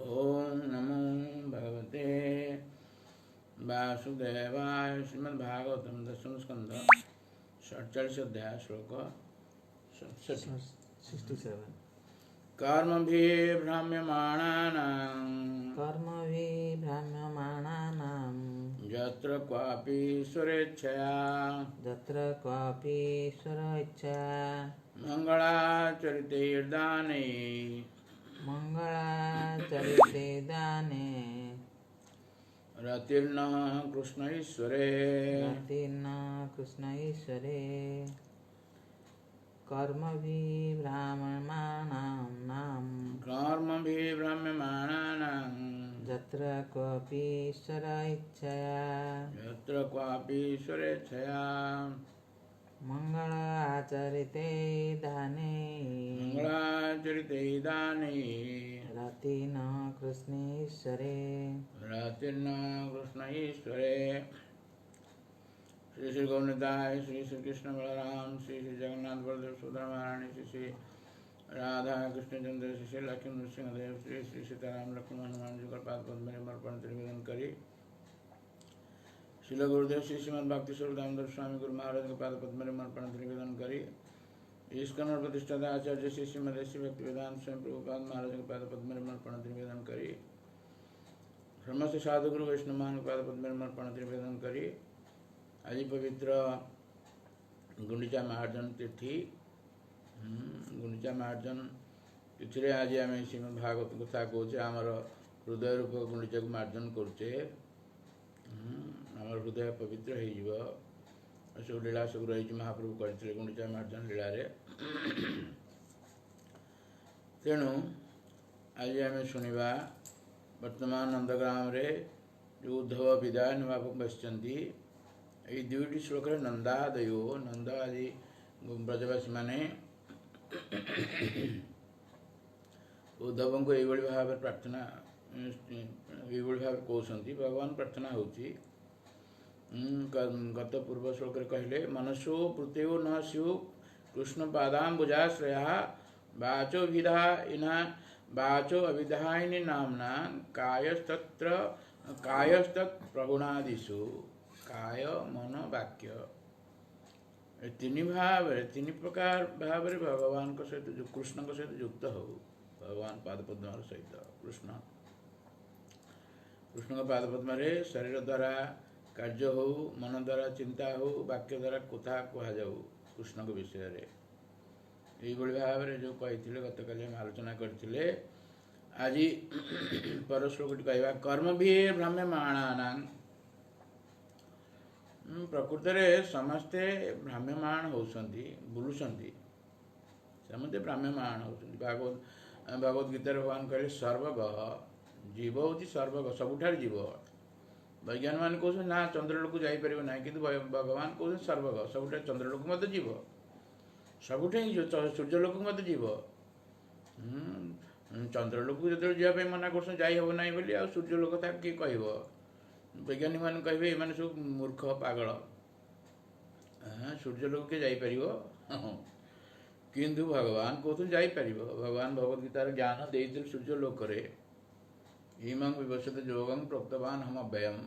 ओम नमो भगवते वासुदेवाय। श्रीमद्भागवतम दशम स्कंध 47 अध्याय श्लोक 67 कर्मभिभ्राम्यमाणानां यत्र क्वापि ईश्वरेच्छया मंगलाचरितैर्दाने रतिर्न कृष्ण ईश्वरे कर्मभिभ्राम्यमाणानां यत्र क्वापि ईश्वरेच्छया मंगलाचरिते दाने रतिर्न कृष्ण ईश्वरे। श्री श्री गौरनिताय श्री श्री कृष्ण बलराम श्री श्री जगन्नाथ बलदेव सुभद्रा महारानी श्री श्री राधा कृष्ण चंद्र श्री श्री लक्ष्मण नृसिंहदेव श्री श्री सीताराम लक्ष्मण हनुमान जी कृपा पद्म अर्पण निवेदन करी। श्रील गुरुदेव श्री श्रीमद भक्ति स्वरूप दामोदर स्वामी गुरु महाराज के पाद पद्म अर्पण निवेदन करी। इसका प्रतिष्ठाता आचार्य श्री श्रीमद श्री भक्ति वेदांत स्वयं प्रभुपाद महाराज के पाद पद्म अर्पण निवेदन करी। समस्त साधु गुरु वैष्णव मान के पाद पद्म अर्पण निवेदन करी। आज पवित्र गुंडीचा महार्जन तिथि गुंडीचा महार्जन तिथि आज आम श्रीमद भागवत कथा कहे आमर हृदय रूप गुंडीचा को मार्जन करुचे आमर हृदय पवित्र हो सब लीला सब रही महाप्रभु करते गुंडीचा मार्जन लीला तेणु आज आम शुणा वर्तमान नंदग्राम रे जो उद्धव विदाय नाक बसती ये दुईटी श्लोक नंदादयो नंद आदि ब्रजवासी माने उद्धव को ये भाव प्रार्थना ये भाव कहते भगवान प्रार्थना होती गत पूर्व श्लोक कहले मनसो पृथ्वी न स्यु कृष्ण पादाम्बुजाश्रया वाचो विधायिना वाचो अविधायिनी नामना कायस्तत् प्रगुणादिषु काय मन वाक्य तीन भाव तीन प्रकार भाव भगवान को सहित जो कृष्ण को सहित युक्त हो भगवान पादपद्म सहित कृष्ण का पादपद्म शरीर द्वारा कार्य हो मन द्वारा चिंता हो वाक्य द्वारा कथा कहुँ कृष्ण को विषय रे ये भाव जो कही गत काल हम आलोचना करते आज पर श्लोक कहवा कर्म भी भ्राम्यमाणानां प्रकृत समस्ते भ्राम्यमाण होती बुलूंट समस्ते भ्राम्यमाण होती भगवद गीता भगवान कहले सर्वग जीव हूँ सर्वग सबुठार जीव वैज्ञानिक मान कहते ना चंद्रलोक जापर ना कि भगवान कहते सर्वग सबुठ चंद्रलोक मत जीव सबुठ सूर्यलोक मत जीव चंद्रलोक जो जावाई मना कर जाइब ना बोली आ सूर्यलोक था किए कह वैज्ञानिक मान कहे ये सब मूर्ख पागल सूर्यलोक के जापर किंतु भगवान कहते जापर भगवान भगवदगीतार ज्ञान देते सूर्यलोक इमं विवशत योगं प्रोक्तवान हम अव्ययम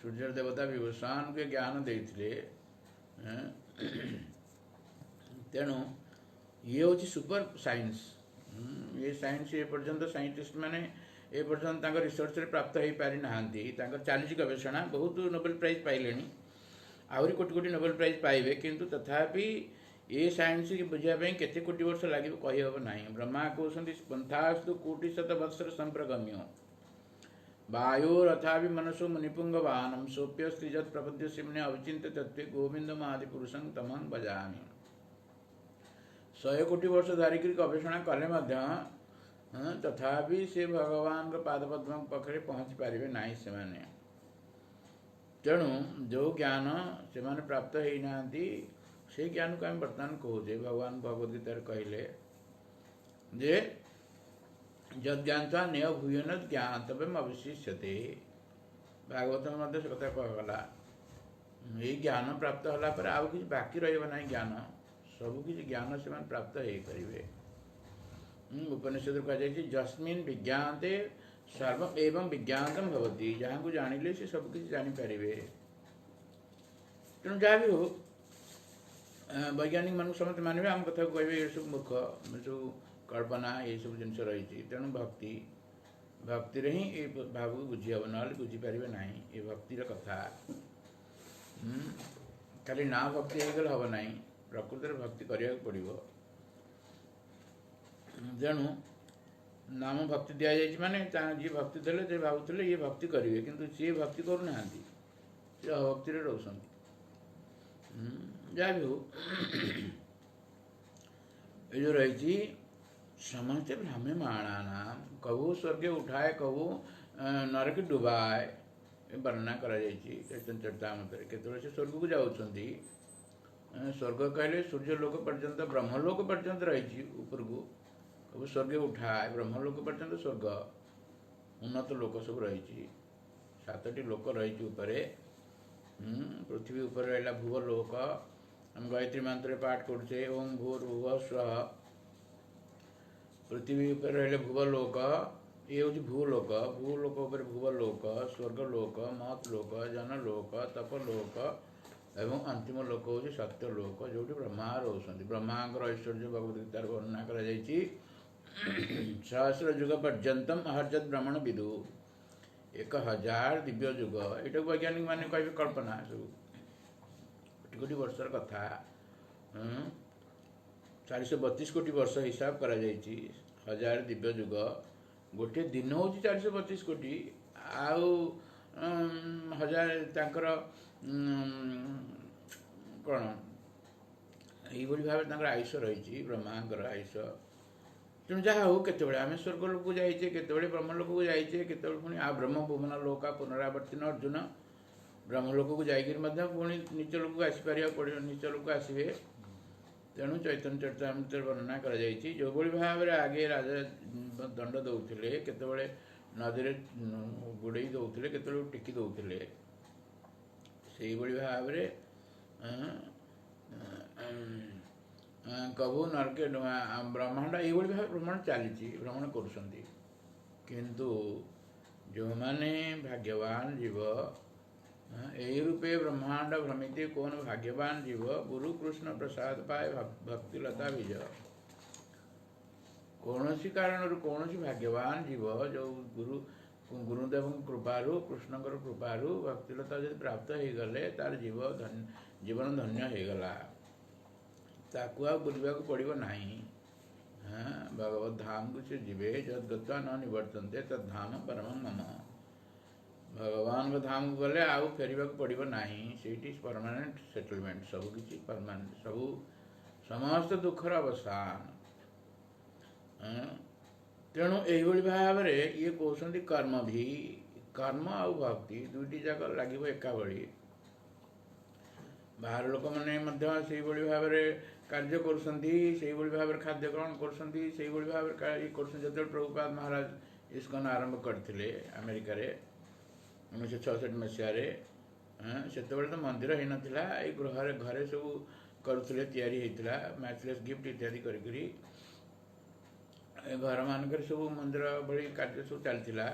सूर्य देवता विवस्वान के ज्ञान देते तेणु ये हूँ सुपर साइंस ये साइंस ए पर्यंत साइंटिस्ट माने ए पर्यंत रिसर्च रे प्राप्त हो पारि नाहांती चली गवेषणा बहुत नोबेल प्राइज पाइले आहरी कोटी कोटी नोबेल प्राइज पाइबे किंतु तथापि ये साइंस की बुझापी केते कोटी वर्ष लगे कहीहब ना ब्रह्मा कहते पंथास्तु कोटि शत वत्सर संप्रगम्य वायोरथा भी मनसो मुनिपुंगवानम सोप्य स्त्रीजत प्रपद्य सिमने अविचिंत तत्व गोविंद महादिपुरुषं तमं भजामि 100 कोटी वर्ष धारिक गवेषणा कले तथापि से भगवान को पादपद्म पाखे पहुँची पारे ना से तेणु जो ज्ञान से प्राप्त होना से ज्ञान को आम बर्तमान कहे भगवान भगवदगीतार कहले जे जज्ञाता नय भूयन ज्ञातव्यम अवशिष्यते भागवत मध्य से कथा कहगला ये ज्ञान प्राप्त होला पर आउ किसी बाकी रहा ज्ञान सबकि ज्ञान से प्राप्त हो पारे उपनिषद कहुई जस्मिन् विज्ञाते सर्व एवं विज्ञातम भवति जहाँ को जानिले से सब किसी जानीपर तेणु जहाँ भी हो वैज्ञानिक मान समस्त मानवे आम कथा को कहे ये सब मूर्ख सब कल्पना ये सब जिन रही तेणु भक्ति भक्ति रे ही ये भाव को बुझी हम ना बुझीपर ना ये भक्तिर कथा खाली ना भक्ति होगले हम ना प्रकृत भक्ति करने पड़ो तेणु नाम भक्ति दि जाए माने जी भक्ति देले जे भावुले ये भक्ति करेंगे किंतु सी भक्ति करूना सी अभक्ति रोशन जहाँ भी हो ये जो रही समस्ते भ्राम्यमाणा कबू स्वर्गे उठाए कबू नरक डुबाए वर्णना कर चैतन्यचरितामृत केतवे से स्वर्ग को जाऊँगी स्वर्ग कहले सूर्यलोक पर्यंत ब्रह्मलोक पर्यंत रही ऊपर को कबू स्वर्ग उठाए ब्रह्मलोक पर्यंत स्वर्ग उन्नत लोक सब रही 7टी लोक रही पृथ्वी ऊपर रहा भूवलोक हम गायत्री मंत्र पाठ करछे ओम भूर्भुवः स्वः पृथ्वी ऊपर रहा भूवलोक ये हूँ भूलोक भूलोक उपर भूवलोक स्वर्गलोक महतलोक जनलोक तपलोक एवं अंतिम लोक हूँ सत्यलोक जो ब्रह्मा रोचते ब्रह्मांकर ऐश्वर्य भगवद्गीतार वर्णना कर सहस्र युग पर्यंतम अहर्जत ब्रह्मण विदु 1000 दिव्य युग ये वैज्ञानिक माने कहे कल्पना सब कोटि कोटि वर्षर कथा 432 कोटि वर्ष हिसाब करा 1000 दिव्य युग गोटे दिन हूँ 432 कोटि आउ 1000 तांकर कौन यही भाव आयुष रही ब्रह्मांकर आयुष तेणु जहाँ हो केत आम स्वर्गलोक को जाइए केत ब्रह्मलोक को जाइए केत पुणी आ ब्रह्म भुवन लोका पुनरावर्तिन अर्जुन ब्रह्मलोक को जाकर पुणी नीच लोक को आसीपर पड़ो नीच लोक आसवे तेणु चैतन्य चरितामृत वर्णना कर जो भाव में आगे राजा दंड दौले केतबले नदी में बुड़े दौले केत टिकी दौले से भाव कबू नरके ब्रह्मांड ये भाव भ्रमण चली भ्रमण किंतु जो माने भाग्यवान जीव यही रूपे ब्रह्मांड भ्रमित कौन भाग्यवान जीव गुरु कृष्ण प्रसाद पाए भक्तिलता बीज कौन सी कारण कौन सी भाग्यवान जीव जो गुरुदेव कृपारू कृष्णकर कृपारू भक्तिलता जब प्राप्त हो गले तार जीवन धन्य हो गला ताकू आ बुझा पड़ो ना हाँ भगवत धाम को से जीवे जद गत्वा न निवर्तनते तद धाम परम मम भगवान को धाम को गले आउ फेर पड़ो ना से परमानेंट सेटलमेंट सबकि परमानेंट सबू समस्त दुखर अवसान तेणु यही भाव में ये कहते कर्म भी कर्म आउ भक्ति दुईटी जाक लगे एका भली बाहर लोक मैंने भाव में कार्य कर भाव में खाद्य ग्रहण कर भाव जो प्रभुपाद महाराज इस्कन आरंभ करते अमेरिका 1966 मसीह से तो मंदिर हो नाला गृह घरे सब करुले या मैचलेस गिफ्ट इत्यादि करी घर मानक सब मंदिर भली कार्य सब चलता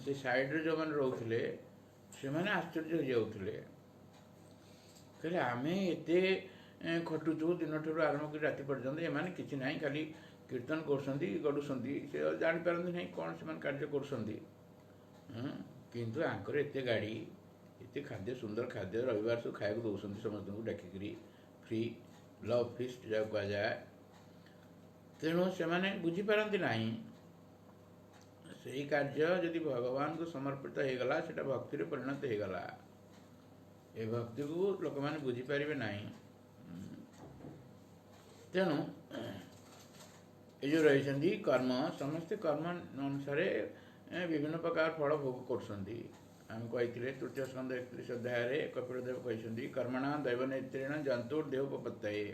से साइड्रे जो मैंने रोते से मैंने आश्चर्य हो जाते कहले आम एत खटुचु दिन ठूँ आरंभ कर राति पर्यंत एम कि ना खाली कीर्तन कर गढ़ुंट से जापारती ना कौन से कार्य किंतु आंकर एत गाड़ी एत खाद्य सुंदर खाद्य रविवार सब खाया दौरान समस्त को डाकिकी फ्री लव फिस्ट जहाँ कहुए तेणु से बुझीपारती ना से कार्य जदि भगवान को समर्पित होगला से भक्ति परिणत होगला ये भक्ति को लोक मैंने बुझीपारे ना तेणु ये जो रही कर्म समस्ते कर्म अनुसार विभिन्न प्रकार फल भोग करम कही तृतीय स्कंद 31 अध्याय कपिलदेव कहते कर्मणा दैवनेत्रेण जंतुर्देहोपत्तये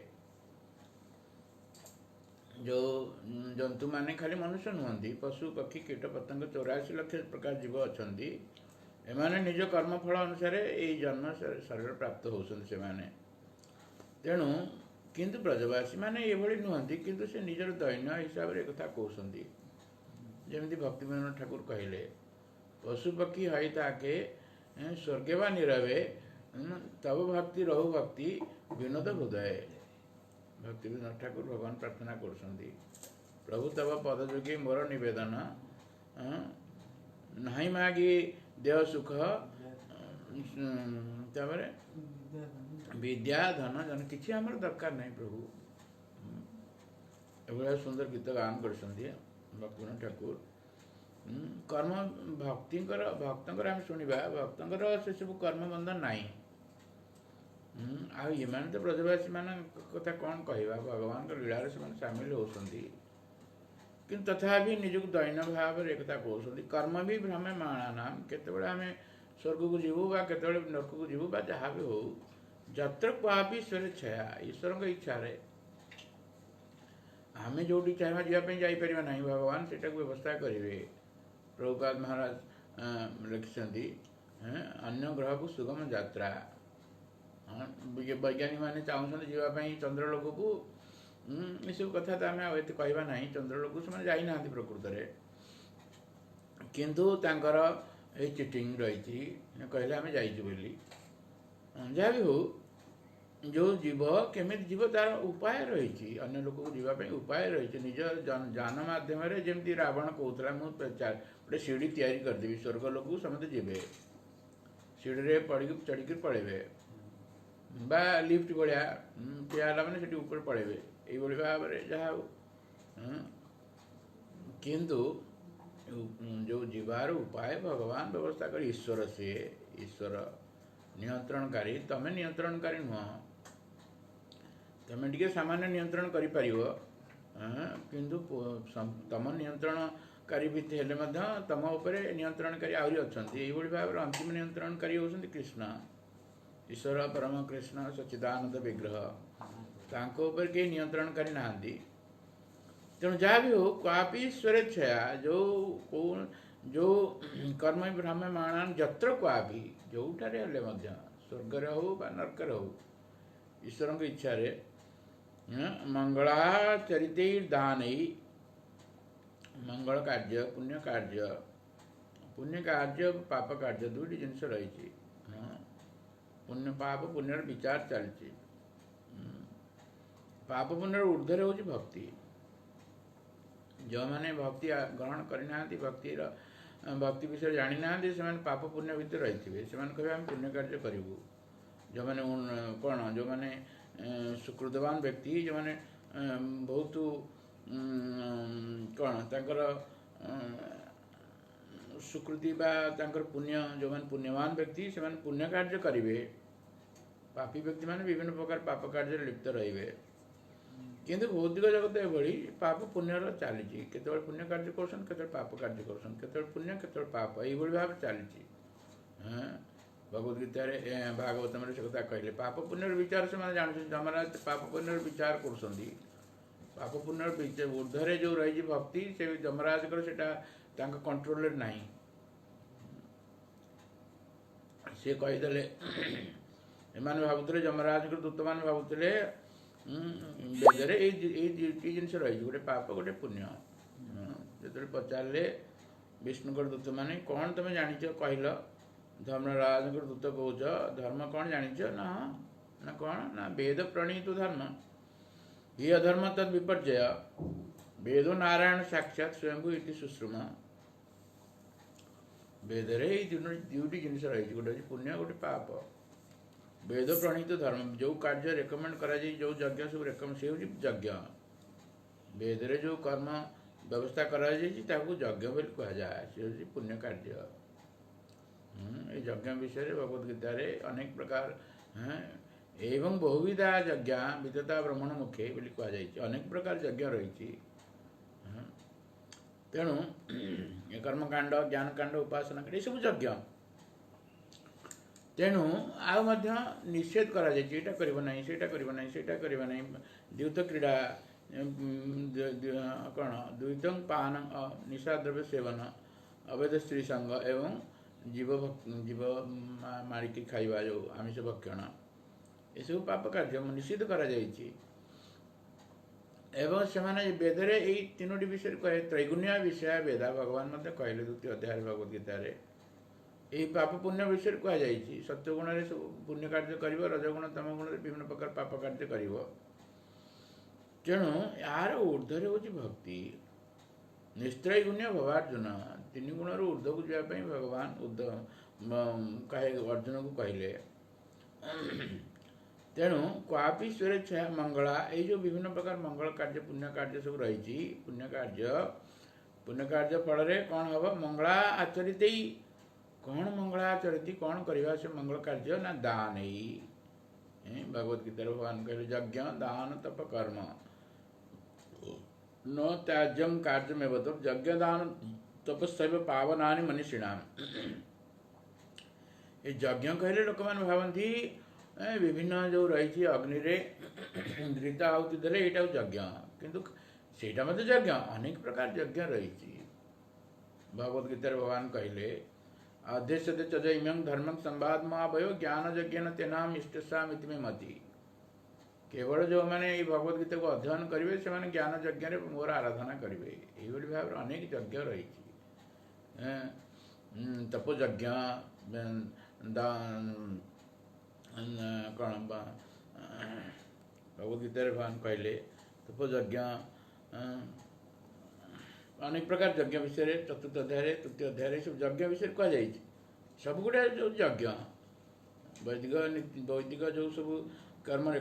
जो जंतु माने खाली मनुष्य नुहति पशु पक्षी कीट पतंग 84 लाख प्रकार जीव अच्छा एमाने निज कर्मफल अनुसार यही जन्म शरीर प्राप्त होती तेणु किंतु ब्रजवासी माने एभଳି नुहंती किंतु से निजर दैन्य हिसाब रे कथा कहउसंती जेमती भक्तिविनोद ठाकुर कहले पशु पक्षी हई ताके स्वर्गे वा निरवे तब भक्ति रहु भक्ति विनोद हृदय भक्ति विनोद ठाकुर भगवान प्रार्थना करसंती प्रभु तब पद जोगी मोर निवेदन नहीं मागी देह सुख तापर विद्या धन जन किसी आमर दरकार नहीं प्रभु एभलिया सुंदर गीत गान करसंती भक्तिविनोद ठाकुर कर्म भक्तंकर आम शुणा भक्तंकर से सब कर्म बंधन नाई आ इमान तो ब्रजवासी मान कथा कौन कहवा भगवान लीलार से सामिल होती किंतु तथापि निजक दैन्य भाव एक कहते कर्म भी भ्रमे माणानाम केतबेले आम स्वर्ग को जीवु बा केतबेले नरक को जीवु बा जहाँ भी हो जत्र क्वापि ईश्वर छया ईश्वर इच्छा रे आम जो चाहिए जावाई जापर ना भगवान से व्यवस्था करेंगे प्रभुपाद महाराज लिखिंट अन्य ग्रह को सुगम यात्रा वैज्ञानिक मैंने चाहते जावाई चंद्रलोक को ये सब कथा तो आम एत कहवा ना चंद्रलोक से जाना प्रकृत में किंतु तांकर ये चिटिंग रही कहले आम जाइए जहाँ भी हो जो जीव केमी जीव तार उपाय रही अन्य लोक को जीवाई उपाय रही निज जान मध्यम जमी रावण कहला मुझे गोटे सीढ़ी तैयारी करदेवी स्वर्गलोक को समस्त जीवे सीढ़ी पड़ चढ़ी पड़े बा लिफ्ट भाया ठियाला मैंने से ऊपर पड़े ये भाव में जहाँ किंतु जो जीवार उपाय भगवान व्यवस्था कर ईश्वर से ईश्वर नियंत्रणकारी तमें नियंत्रणकारी नुह तमें टे सामान्य नियंत्रण कर किंतु तम नियंत्रणकारी भी तम उपरे नियंत्रणकारी आहरी अच्छा ये भाव में अंतिम नियंत्रणकारी होती कृष्ण ईश्वर परम कृष्ण सच्चिदानंद विग्रह तांको ऊपर कई नियंत्रणकारी ना तेणु जहाँ भी हो क्वापि ईश्वरेच्छया जो कर्म ब्रह्म माणान जत्र क्वापि जोठारे हेले स्वर्ग हो नरक हो ईश्वर की इच्छा रे मंगलाचरित दान मंगल कार्य पुण्य कार्य पाप कार्य दुईटी जिनस रही पुण्य पाप पुण्यर विचार चलती पाप पुण्यर ऊर्धर हो भक्ति जो मैंने भक्ति ग्रहण करना भक्ति विषय जानी ना से पाप पुण्य भितर रही से कहे आम पुण्य कार्य करूँ जो मैंने कौन जो मैंने सुकृतवान व्यक्ति जो मैंने बहुत कौन तांकर सुकृति बा तांकर पुण्य जो मैंने पुण्यवान व्यक्ति से पुण्य कार्य करेंगे पापी व्यक्ति मैंने विभिन्न प्रकार पाप कार्य लिप्त रे किंतु भौतिक जगत एभली पाप पुण्यर चली केतबेले पुण्य कार्य करसन केतबेले पाप कार्य करसन केतबेले पुण्य केतबेले पाप ये भाव चली भगवद गीता भागवतम से कथा कहले पाप पुण्यर विचार से जान जमराज पाप पुण्यर विचार कर पाप पुण्यर ऊर्धरे जो रही भक्ति से जमराज से कंट्रोल ना सी कहीदे एम भावुले जमराज दूत मान भावुले वेदरे दुईटी जिन रही गोटे पाप गोटे पुण्य जो पचारे विष्णुकर दूत मैंने कौन तुम जाच कहल धर्मराज दूत कौच धर्म कौन जाच ना ना कौन ना वेद प्रणीत धर्म ही अधर्म तद विपर्जय वेदो नारायण साक्षात स्वयं इति सुश्रुम वेदरे दुईटी जिन रही गोटे पुण्य गोटे पाप वेद प्रणीत धर्म जो कार्य रेकमेंड करा जो यज्ञ सब रेकमेंड से यज्ञ वेदरे जो कर्म व्यवस्था करा यज्ञ बोली कहुए सी पुण्य कार्य ये यज्ञ विषय भगवद गीता अनेक प्रकार एवं बहुविधा यज्ञ विदता ब्रह्मण मुखे बोली कहुई अनेक प्रकार यज्ञ रही तेणु कर्मकांड ज्ञानकांड उपासना ये सब यज्ञ तेणु आउ निषेध करा द्यूत क्रीड़ा कौन द्वैत पान निशाद्रव्य सेवन अवैध स्त्री संग एवं जीव मारिकी खाइबा जो आमिष भक्षण ये सब पाप कार्य निषेध करा एवं से वेदरे यही तीनोटी विषय कहे त्रैगुण्य विषय वेदा भगवान मत कहले द्वितीय अध्याय भगवद गीतार यही पाप पुण्य विषय कहुई सत्वगुण सब पुण्य कार्य कर रजगुण तम गुण विभिन्न प्रकार पाप कार्य कर तेणु यार ऊर्धर हूँ भक्ति निस्त्रैगुण्य भवार्जुन तीन गुण ऊर्ध को जावाई भगवान कहे अर्जुन को कहले तेणु क्वापि स्वेच्छा मंगला ये जो विभिन्न प्रकार मंगल कार्य पुण्य कार्य सब रही पुण्य कार्य फल कौन हम मंगला आचरित कौन मंगला आचरित कौन करवा से मंगल कार्य ना दान ही भगवद गीता भगवान कहले यज्ञ दान तप कर्म न त्याज्यम कार्यमेव यज्ञ दान तपस्व पावनानि मनीषिणाम ये यज्ञ कहले लोक मैंने भावती विभिन्न जो रही अग्नि घृता आहुति देले यहाँ यज्ञ किंतु सेटा मत यज्ञ अनेक प्रकार यज्ञ रही भगवद गीता भगवान कहले अध्यक्ष चजयम्यं धर्मं संवाद महाभयो ज्ञान यज्ञ तेनाम इष्टसामिति में मति केवल जो मैंने भगवद गीता को अध्ययन करेंगे से ज्ञान यज्ञ मोर आराधना करेंगे यही भाव अनेक यज्ञ रही तपोयज्ञ कौन भगवद गीता भगवान कहले तपोयज्ञ अनेक प्रकार यज्ञ विषय चतुर्थ अध्याय तृतीय अध्याय सब यज्ञ विषय कहुई सब गुड़ा जो यज्ञ वैदिक वैदिक जो सब कर्म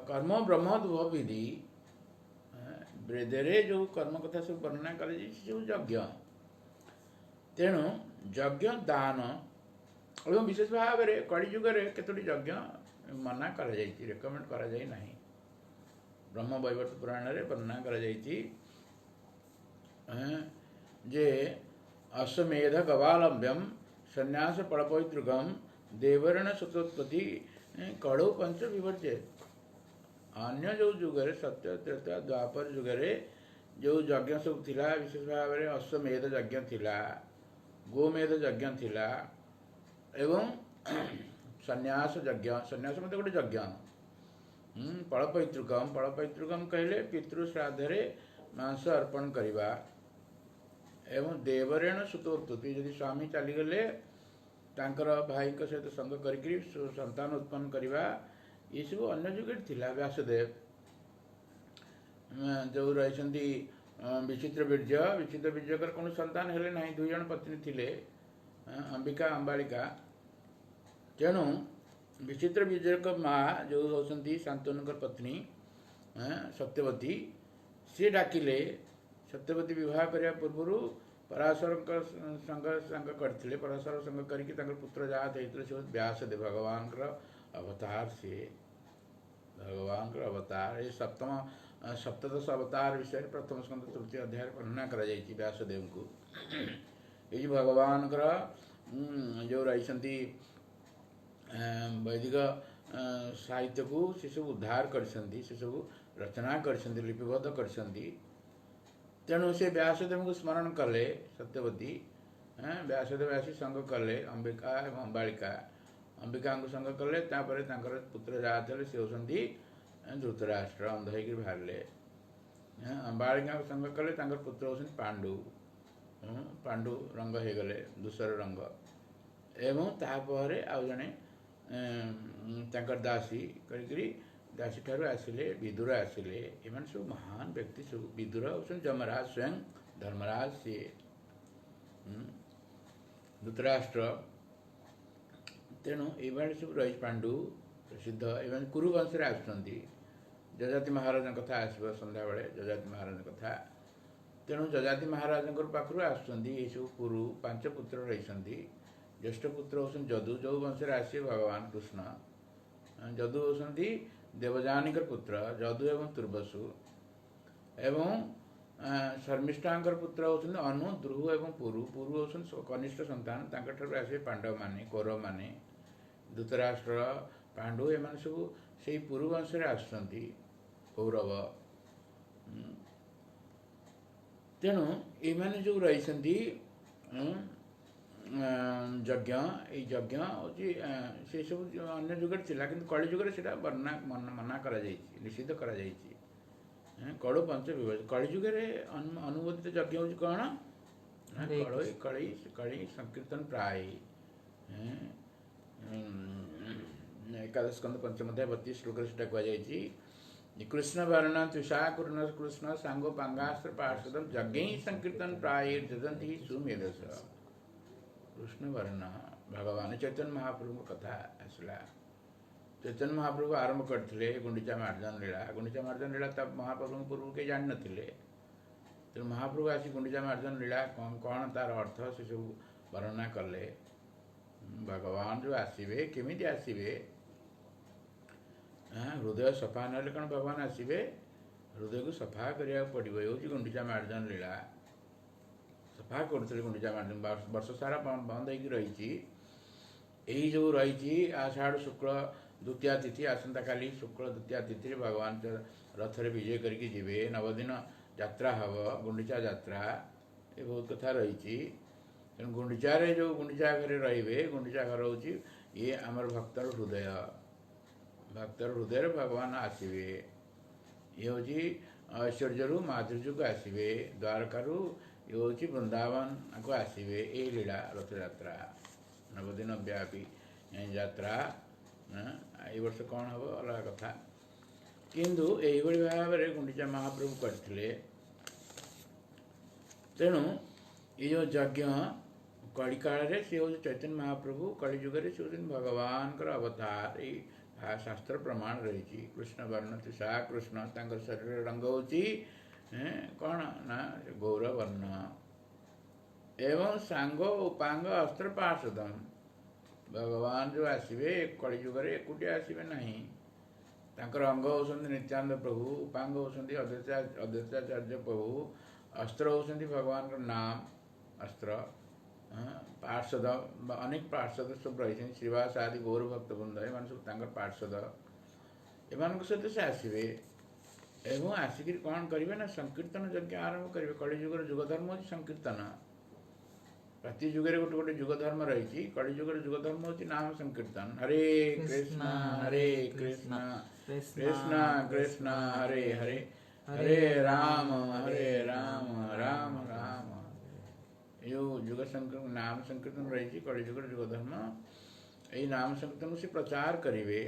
कर्म ब्रह्म विधि वेदरे जो कर्म कथा सब वर्णना कर यज्ञ तेणु यज्ञ दान और विशेष भाव में कलिजुगर केतोटी यज्ञ मना कर रेकमेंड कर ब्रह्म वैवर्त पुराण में वर्णना कर जे अश्वमेध गवालंब्यम संन्यास पड़पैतृकम देवरण सतोत्पत्ति कड़ो पंच विवर्ज्य अन्य जो जुगरे सत्य त्रेता द्वापर जुगरे जो यज्ञ सब थिला विशेष भाव में अश्वमेध यज्ञ थिला गोमेध यज्ञ थिला एवं संन्यास यज्ञ संन्यास मतलब गोटे यज्ञ पड़पैतृकम कहले पितृश्राद्धरे मांस अर्पण करवा एवं देवरेण सुतोत्पत्ति यदि स्वामी चलीगले तांकर भाई सहित संग करी संतान उत्पन्न करवा ये सब अन्य जुगे थिला व्यासदेव जो रही विचित्र बीर्जकर कौन संतान हेले ना दुई जन पत्नी थिले अंबिका अंबालिका तेणु विचित्र बीर्जक माँ जो होती शांतनु पत्नी सत्यवती सी डाकिले सत्यवती विवाह करने पूर्व पराशर संग करते पराशर संग करके पुत्र जात होते से व्यासदेव भगवान अवतार से भगवान अवतार ये सप्तदश अवतार विषय प्रथम स्कंद तृतीय अध्याय वर्णना कर व्यासदेव को ये भगवान जो रही वैदिक साहित्य को से सब उद्धार कर सब रचना कर लिपिबद्ध कर तेणु से व्यासदेव को स्मरण कले सत्यवती व्यासदेव आसी संग कले अंबिका एवं अंबालिका अंबिका को संग कले पुत्र जात से होती धृतराष्ट्र अंध हो बाहर अंबालिका संग कले पुत्र होती पांडु पांडु रंग हो गले दूसर रंग एवं तापर आउ जड़े दासी करी दासी ठार आसिले विदुर आसिले एम सब महान व्यक्ति सब विदुर होती जमराज स्वयं धर्मराज सी धृतराष्ट्र तेणु ये सब रही पांडु प्रसिद्ध एवं कुरुवंश आसुँच जजाति महाराज कथा आसब सन्ध्या बेले जजाति महाराज कथा तेणु जजाति महाराज पाखु आसुँच ये सब कुरु 5 पुत्र रही ज्येष्ठ पुत्र होती जदु जो वंश आसे भगवान कृष्ण जदु होती देवजानी पुत्र जदु एवं तुर्वसु एवं शर्मिष्ठा पुत्र होती अनु द्रुह एवं पुरु पुरु होती कनिष्ठ संतान ठार आसे पांडव माने कौरव माने धृतराष्ट्र पांडु एम सब से पुरुवंश आसुँच कौरव तेणु ये जो रही यज्ञ यज्ञ हूँ से सब अन्य जुगे थिला किंतु कलि जुगे से मना कर निषिद्ध कर कड़ो पंच विभज कलिजुग अनुमोदित यज्ञ हूँ कौन ना कड़ई कड़ी कड़ी संकीर्तन प्राय एकादश स्कंद पंचम अध्याय 32 श्लोक से कहुई कृष्ण वर्ण तुषा कृष्ण कृष्ण सांगो पांगास्त्र पार्षदम यज्ञ संकीर्तन प्राय जजंती सुमेधस कृष्ण वर्ण भगवान चैतन्य महाप्रभु कथा आसला चैतन्य महाप्रभु आरंभ करते गुंडीचा मार्जन लीला तब महाप्रभु पूर्व के जान नथिले तो महाप्रभु आसी गुंडीचा मार्जन लीला कौन तार अर्थ से सब वर्णना कले भगवान जो आसवे केमी आसवे हृदय सफा ना कौन भगवान आसवे हृदय को सफा करा पड़ो ये गुंडीचा मार्जन लीला सफा करते गुंडीचा मार्जन वर्ष सारा बंद हो रही जो रही आषाढ़ शुक्ल द्वितीया तिथि आसंता काली शुक्ल द्वितीया तिथि भगवान रथरे विजय करके जीवे नवदिन यात्रा हम गुंडीचा यात्रा ये बहुत कथा रही तेणु गुंडीचारे जो गुंडीचा घरे रे गुंडीचा घर हूँ ये आमर भक्तर हृदय भगवान आसवे ये हूँ ऐश्वर्य माधुर्य को आसवे द्वारकारु ये हूँ वृंदावन को आसवे ये लीला रथ यात्रा नवदिन व्यापी यात्रा ये वर्ष कौन हम अलग कथा किंतु यही भाव में गुंडीचा महाप्रभु करते तेणु ये जो यज्ञ कड़ी काल सी हूँ चैतन्य महाप्रभु कलिजुग से हूँ भगवान अवतार ये शास्त्र प्रमाण रही कृष्ण वर्ण तुषा कृष्ण शरीर रंग हूँ कौन ना गौरवर्ण एवं सांगो उपांग अस्त्र पार्षदम भगवान जो आसवे कलिजुग एकुटिया आसवे नहीं तांकर अंग होती नित्यानंद प्रभु उपांग होती अद्वैताचार्य प्रभु अस्त्र होती भगवान का नाम अस्त्र पार्षद अनेक पार्षद सब रही श्रीवास आदि गौर भक्त बृंद एम सब पार्षद एम सहित से आसवे एवं आसिक कौन करेंगे ना संकीर्तन यज्ञ आरंभ करेंगे कलिजुगर जुगधर्म हूँ संकीर्तन प्रति जुगे गोटे गोटे जुगधर्म रही कलिजुगर जुगधर्म हूँ नाम संकीर्तन हरे कृष्ण कृष्ण कृष्ण हरे हरे हरे राम राम राम यो जुग संकीर्तन नाम संकीर्तन रही कलिजुगर जुगधर्म यही नाम संकीर्तन से प्रचार करेंगे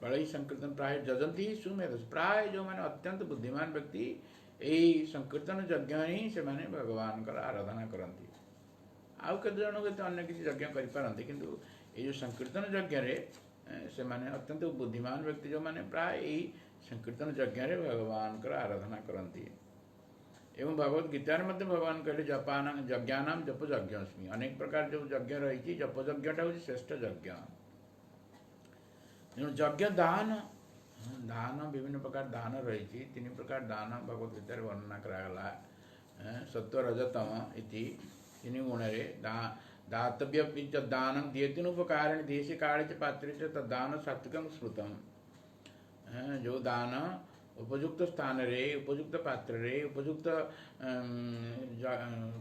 कलई संकीर्तन प्राय जजंती सुमेध प्राय जो मैंने अत्यंत बुद्धिमान व्यक्ति यही संकीर्तन यज्ञ ही से माने भगवान का आराधना करती आउ कत जन के अन्य किसी यज्ञ करपारती किंतु ये जो संकीर्तन यज्ञ से माने अत्यंत बुद्धिमान व्यक्ति जो मैंने प्राय यही संकीर्तन यज्ञ भगवान का आराधना करती एवं भगवत गीतार मध्य भगवान कहले जपान यज्ञानाम जप यज्ञस्मि अनेक प्रकार जो यज्ञ रही जप यज्ञटा हूँ श्रेष्ठ यज्ञ यज्ञ दान दान विभिन्न प्रकार दान रही तीन प्रकार दान भगवत गीतार वर्णना करागला सत्व रजतम इति तीन गुण दातव्य दान दियतिनुपकारिणी देशे काले च पात्रे च तद्दान सात्विकं स्मृतम जो दान उपयुक्त स्थान रे उपयुक्त पात्र रे उपयुक्त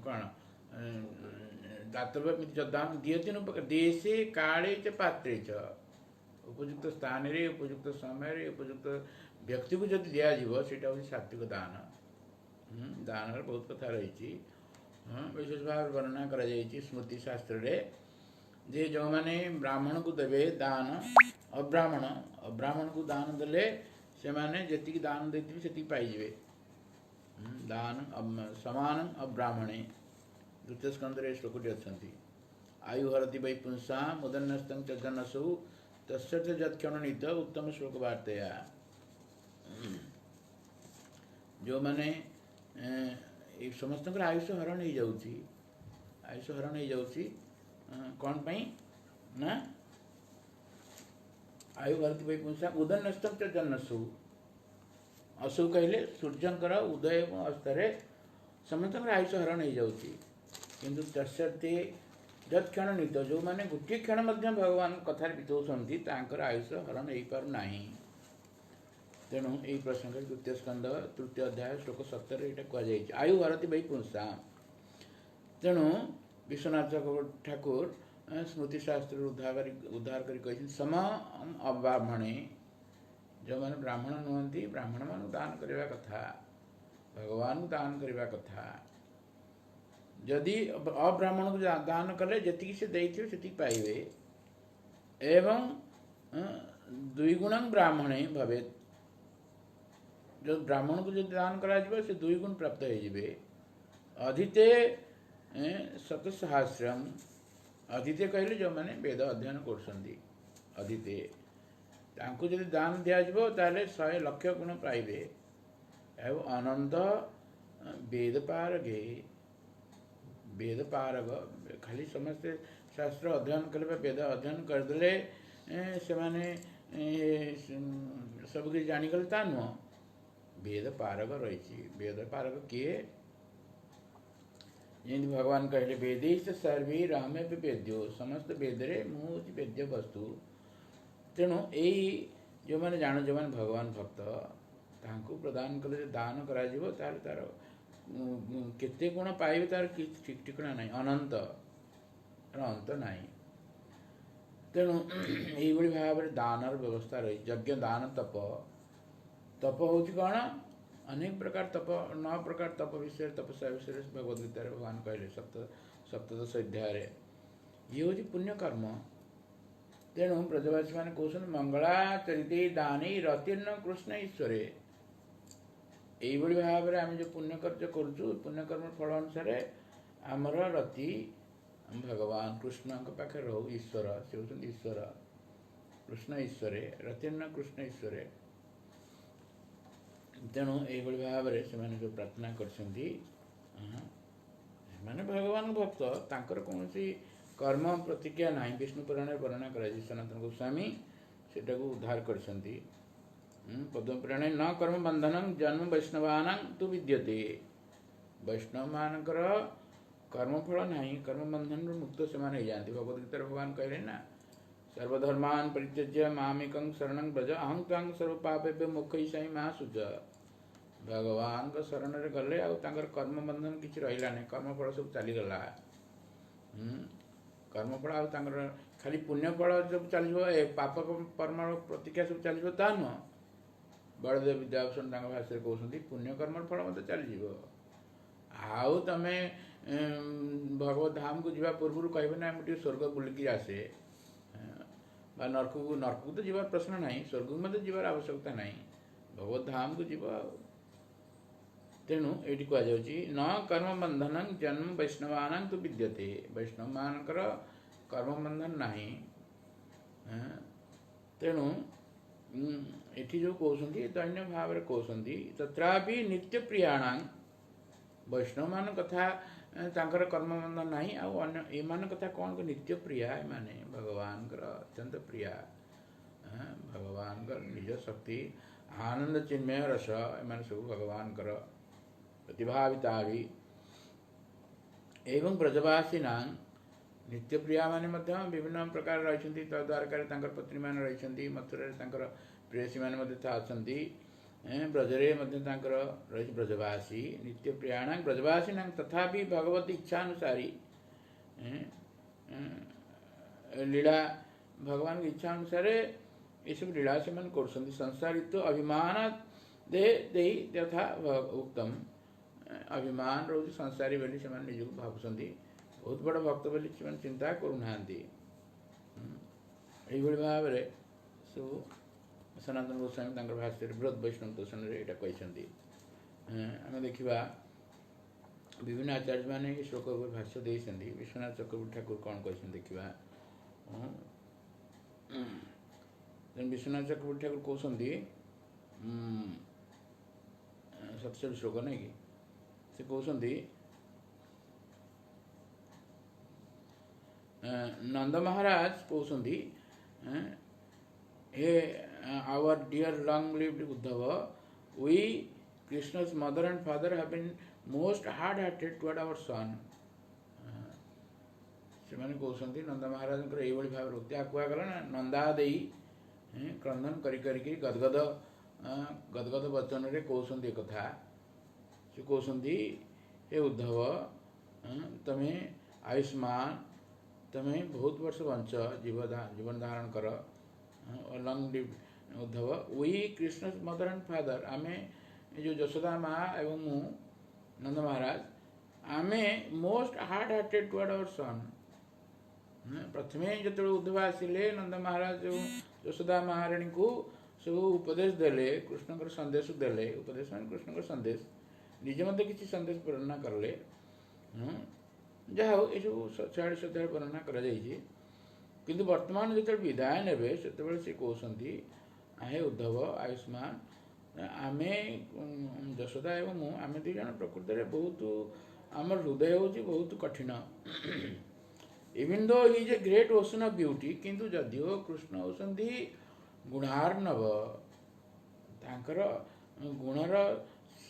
कौन दातव्य दान दियतिनुपकार देशे काले च पात्रे च उपयुक्त स्थान रे उपयुक्त समय रे उपयुक्त व्यक्ति को जब दिज्व से सात्विक दान दान बहुत कथा रही विशेष भाव वर्णना कर स्मृति शास्त्र रे जे जो मैंने ब्राह्मण को देवे दान अब्राह्मण को दान देले से माने जी दान देते से पाइबे दान समान अब्राह्मणे द्वितीय स्कंदे श्लोकटी अच्छा आयु हरति वै पुंसा मुदन्नस्तं च जनसु तस्य जत्क्षणनीत उत्तम श्लोक वार्तया जो मैंने समस्त आयुष हरण हो जाऊँगी आयुष हरण हो जाऊँगी कौन पाई ना आयु भरती वै पुंसा उदन्नस्तम च जन्नसु असु कहले सूर्यंकर उदय और अस्तरे समस्त आयुष हरण हो जाऊँगी किंतु तस्ते जत्क्षण नीत जो मैंने गोटे क्षण भगवान कथार बिताऊँगी तांकर आयुष हरण हो पारना तेणु यही प्रसंग द्वितीय स्कंद तृतीय अध्याय श्लोक 17 यहाँ कहुई आयु हरति वै पुंसा तेणु विश्वनाथ ठाकुर स्मृति शास्त्र उद्धार कर सम अब्राह्मणे जो मैंने ब्राह्मण नुहति ब्राह्मण मान दान करवा कथा भगवान दान करवा कथा जदि अब्राह्मण को दान कले जी से देथिबे सेति पाइबे एवं द्विगुणं ब्राह्मणे भवेत जो ब्राह्मण को जो दान करा से 2 गुण प्राप्त हो अधिते शतसहस्रम अधिते कहले जो मैंने वेद अध्ययन करछंदी अधिते तांको यदि दान दिया जाबो ताले 100 लाख गुण पाइबे एवं अनंत वेद पारग खाली समस्ते शास्त्र अध्ययन करबे वेद अध्ययन करदेले से माने सब किछ जानि गल ता न वेद पारग रही वेद पारग किए जिन भगवान कहले वेदेश सर्वे रामे वेद्यो समस्त वेदरे मुझ वेद्य वस्तु तेणु यही जो मैंने जान जो मैंने भगवान भक्त तांको प्रदान कले दान करा जिवो तार तार केते गुण पाइबे तार ठीक ठिकना नहीं अनंत अंत नहीं तेणु यही भाव में दानर व्यवस्था रही यज्ञ दान तप तप हूँ कौन अनेक प्रकार तप 9 प्रकार तप विषय तपस्या विषय भगवदगीता भगवान कहले सप्तदश अध्याय ये हूँ पुण्य कर्म तेणु ब्रजवासी मैंने कहते मंगलाचरित दानी रतिर्न कृष्ण ईश्वरे यही भाव में आम जो पुण्य कार्य करुँ पुण्यकर्म फल अनुसार आमर रति भगवान कृष्ण पाखे रो ईश्वर से होती ईश्वर कृष्ण ईश्वरे रतिर्न कृष्ण ईश्वरे तेणु यही भाव में से जो प्रार्थना करछंती माने भगवान भक्त तांकर कौनसी कर्म प्रतिज्ञा नहीं विष्णु पुराण वर्णना कर सनातन गोस्वामी सेटा को उद्धार करछंती पद्म पुराण न कर्म बंधन जन्म वैष्णवानां तु विद्यते वैष्णव मानकर कर्मफल नहीं कर्म बंधन मुक्त से हो जाती भगवदगीता भगवान कहले ना सर्वधर्मान परित्यज्य मामेकं शरणं व्रज अहं त्वां सर्व पापेभ्यो मोक्षयिष्यामि मा शुच भगवान को शरण रे गले आ तांकर कर्म बंधन किछि रहिला नै कर्मफल सब चली गला कर्मफल आ तांकर खाली पुण्यफल सब चलिबो ए पाप कर्म प्रतिज्ञा सब चलिबो ता न बड़देव विद्याभूषण तांकर भाषा कहउछंती पुण्य कर्म फल मते चली जीवो आउ तमे भगवत धाम को जीवा पूर्व कहबे ना मुटी स्वर्ग बुलिकी आसे बा नरक को तो जीवार प्रश्न नहीं स्वर्ग को मते जीवार आवश्यकता नहीं भगवत धाम को जीव तेणु ये कहुच्छी न कर्म बंधन जन्म वैष्णवानां तो विद्यते वैष्णव मानकर कर्म बंधन नहीं तेणु ये जो कहते दैन्य भाव में कहते तथापि नित्य प्रियाणां वैष्णव मान कथा तांकर कर्म बंधन नहीं आने एमान कथा कौन को नित्य प्रिया माने भगवान अत्यंत प्रिया भगवान निज शक्ति आनंद चिन्मय रस एम सब भगवान प्रतिभाविता भी एवं ब्रजवासीना नित्य प्रिया माने विभिन्न प्रकार रही द्वारका पत्नी मान रही मथुरा प्रेयसी मैंने अच्छी ब्रजरे रही ब्रजवासी नित्य प्रियाण ब्रजवासीना तथापि भगवत इच्छानुसारी लीला भगवान की इच्छा अनुसार ये सब लीला से मन कर संसारित अभिमान दे तथा उक्तम अभिमान रोज संसारी बोली से निजक भावुंट बहुत बड़ भक्त बोली से चिंता करूना यही भाव में सब सनातन गोस्वामी भाष्य बृहद वैष्णव दर्शन यहाँ कहते आम देखा विभिन्न आचार्य मैंने श्लोक भाष्य देते विश्वनाथ चक्रवर्ती ठाकुर कौन कहते देखा विश्वनाथ चक्रवर्ती ठाकुर कहते 47 श्लोक नहीं कि से कहते नंद महाराज कहते हे our dear long-lived Uddhava, we, Krishna's mother and father, have been most hard-hearted toward our son. से मैंने कहते नंदा महाराज ये भाव हत्या कहगला ना नंदा दे क्रंदन करी गदगद वचन रे कहते कथा से कहते हे उद्धव तमें आयुष्मान तमें बहुत वर्ष बंच जीवन धारण कर long live Uddhav we Krishna mother and father आमे जो यशोदा माँ एवं मु नंद महाराज आमे most hard hearted toward our son. प्रथमे जो उद्धव आसिले नंद महाराज यशोदा महाराणी को सब उपदेश देले कृष्ण संदेश देले उपदेश मान कृष्ण संदेश निजे मत किसी संदेश वर्णना करले जहा ये सब 46 अध्याय वर्णना करा जाइए। किंतु वर्तमान जो विदाय ने से कहते आहे उद्धव आयुष्मान आमे यशोदा एवं मु आमे दुई जन प्रकृत में बहुत आम हृदय हूँ बहुत कठिन even though he is a great ocean of beauty किंतु जदिओ कृष्ण होती गुणार्णव तांकर गुणर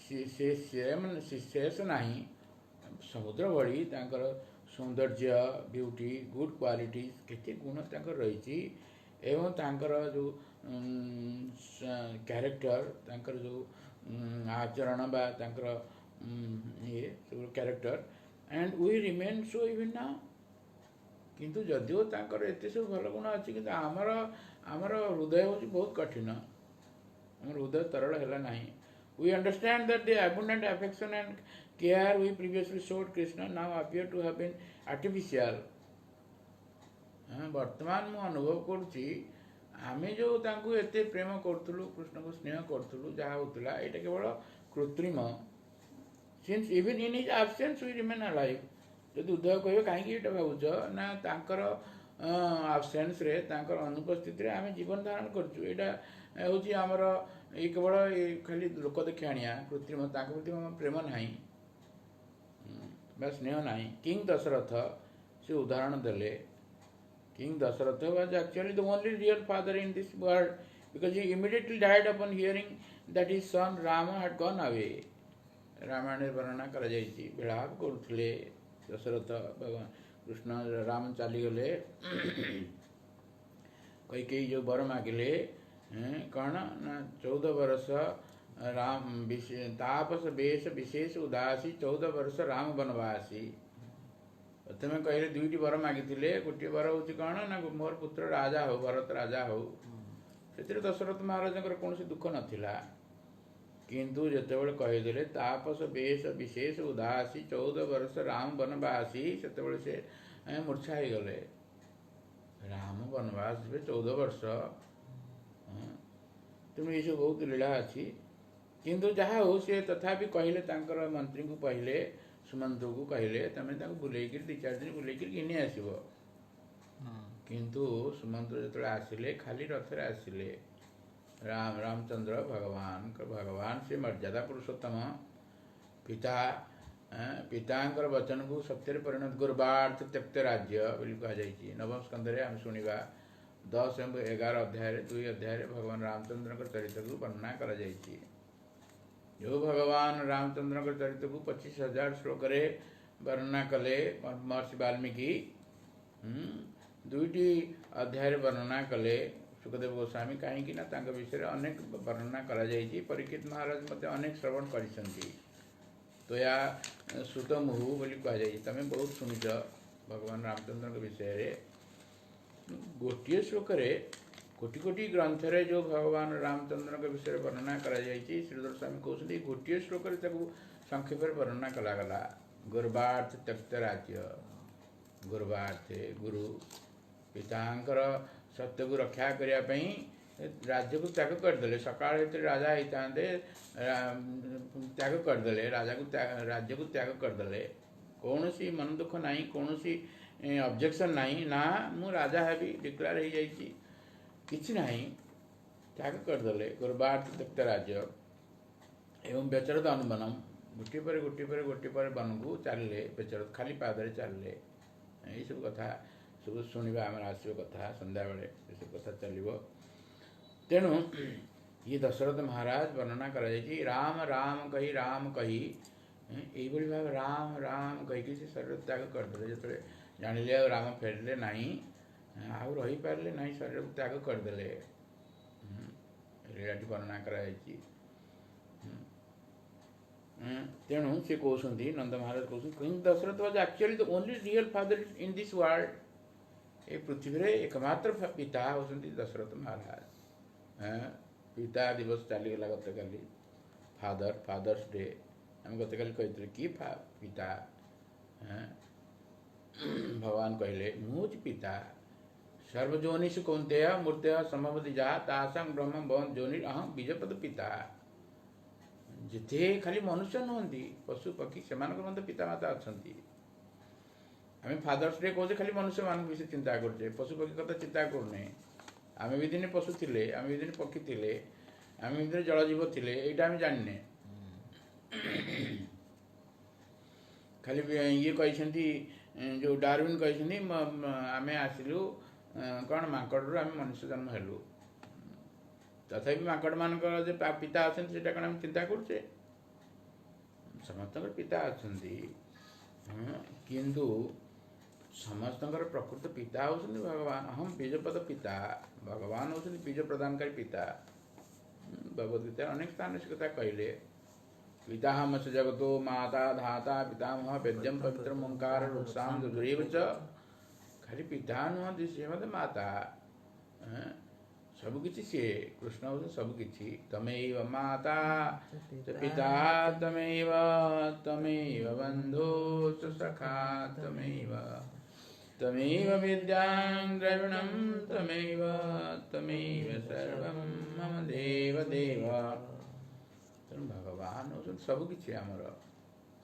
शेष नहीं समुद्र भली तांकर सौंदर्य ब्यूटी गुड क्वालिटी केते गुण तांकर रही एवं तांकर जो कैरेक्टर तांकर जो आचरण बा तांकर ये सब character and we remain so even now किंतु जदिओ तांकर एते सब भल गुण अच्छी कि आमर हृदय हूँ बहुत कठिन आम हृदय तरल है ना। We understand that the abundant affection and care we previously showed Krishna now appear to have been artificial. वर्तमान मु अनुभव करुच्ची आमे जो तांको एते प्रेम करथुलु कृष्ण को स्नेह करथुलु जहा होतला एटा केवल कृत्रिम since even in his absence we remain alive. जदि उद्धव कहे कहीं भावुच ना तांकर एब्सेंस रे तांकर अनुपस्थित रे आमे जीवन धारण करछु एटा होची हमर ये केवल खाली लोक देखाणिया कृत्रिम तांको प्रति हम प्रेम नाही बा स्नेह नाही। किंग दशरथ से उदाहरण देले king Dasharatha was actually the only real father in this world because he immediately died upon hearing that his son Ram had gone away. Ramayana वर्णना कर विलाप करुले दशरथ भगवान कृष्ण राम चलीगले कई जो वर मागिले कौन ना 14 वर्ष राम तापस वेश विशेष उदासी 14 वर्ष राम वनवासी। प्रथम कहले दुईटी वर मागिले गोटे वर हूँ कौन ना मोर पुत्र राजा हो भरत राजा हो से दशरथ महाराज कौन दुख नाला किंतु जितेबाला कहीदे तापस वेश विशेष उदासी 14 वर्ष राम वनवासी से मूर्छा हो गले राम वनवास 14 वर्ष तेणु ये सब बहुत लीला अच्छी किंतु जहाँ हो सी तथापि कहले मंत्री को कहले सुमंत को कहले तमें बुलेक 2-4 दिन बुलेक घिनी आसब किंतु सुमंत जो आसिले खाली रथ आसिले रामचंद्र भगवान से मर्यादा पुरुषोत्तम पिता पितांकर वचन को सत्य परिणत गुरबार्थ त्यक्त राज्य बोली कहुई। नवम स्कंदे आम शुणा 10 एवं 11 अध्याय 2 अध्याय भगवान रामचंद्र चरित्र को वर्णना कर जो भगवान रामचंद्र चरित्र को 25,000 श्लोक वर्णना कले महर्षि वाल्मीकि 2टी अध्याय वर्णना कले सुखदेव गोस्वामी कहीं विषय अनेक वर्णना करा जाइए। परीक्षित महाराज मत अनेक श्रवण करिसंती तो या श्रुत मुहु बोली कहुई तमें बहुत शुणिच भगवान रामचंद्र के विषय गोटे श्लोक कोटि कोटि ग्रंथ रे जो भगवान रामचंद्र के विषय वर्णना करा जाइए। श्रीधर स्वामी कहते गोटे श्लोक संक्षेप वर्णना कलागला गुरबार्थ त्यक्त राज्य गुरबार्थ गुरु पितांकर सत्य को रक्षा करने राज्य को त्याग करदे सका राजा होते त्याग करदे राजा को राज्य को त्याग करदे कौन सी मन दुख ना कौन सी ऑब्जेक्शन नहीं ना मु राजा है डिक्लेयर हो जाइए किसी ना त्याग करदे गुरबार्थ त्यक्त राज्य एवं बेचरद अनुबनम गोटे पर गोटे पर गोटे पर वन को चलिए बेचरद खाली पादरे चलिए यही सब कथा सब शुणा आम आसो कथा संध्या बेले सब कथा चलो। तेणु ये दशरथ महाराज वर्णना कर राम राम कही यही भाव राम राम कहीकि से शरीर त्याग करदे जो जानिले राम फेरले नहीं आउ रही पारे ना शरीर को त्याग करदे लीलाटी वर्णना कर। तेणु से कहते नंद महाराज कहते Dasharatha was actually the only real father in this world ए पृथ्वी रे एकमात्र पिता होती दशरथ महाराज पिता दिवस चलीगला गतकाली फादर्स डे आम गतकाली कही कि पिता भगवान कहले मुझ पिता सर्वजोनिषु कौन्तेय मूर्तय संभवति जहाँ तासां ब्रह्म भवन जोनि अहम बीजपद पिता जिते खाली मनुष्य नुहति पशु पक्षी से पिता माता अच्छा आम फादर्स डे कहे खाली मनुष्य मान विषय चिंता करचे पशु पक्षी कथा चिंता करूने आम भी दिन पशु थे आम भी दिन पक्षी थे आम भी दिन जलजीव थे यहाँ आम जाने खाली ये कहते जो डार्विन कहते आम आसिलु कौन माकड़ आम मनुष्य जन्म हेलु तथापि माकड़ मान पिता अच्छा से कौन आम चिंता करुचे समस्त पिता अच्छा किंतु समस्त प्रकृत पिता होती भगवान अहम बीजपद पिता भगवान होती बीज प्रदानकारी पिता भगवद्गीता अनेक स्थान से कथा कहले पिता हम से जगतो माता धाता पितामह वेद्यम पवित्र ओंकार रुक्षाम दुर्गेव च खाली पिता नुहति सी मत माता सबकि सी कृष्ण हो सबकि तमेव माता पिता तमेव तमेव बंधु सखा तमेव तमेव विद्यां द्रविणं तमेव तमेव सर्वं मम देव देव तेणु भगवान हो सबकि आमर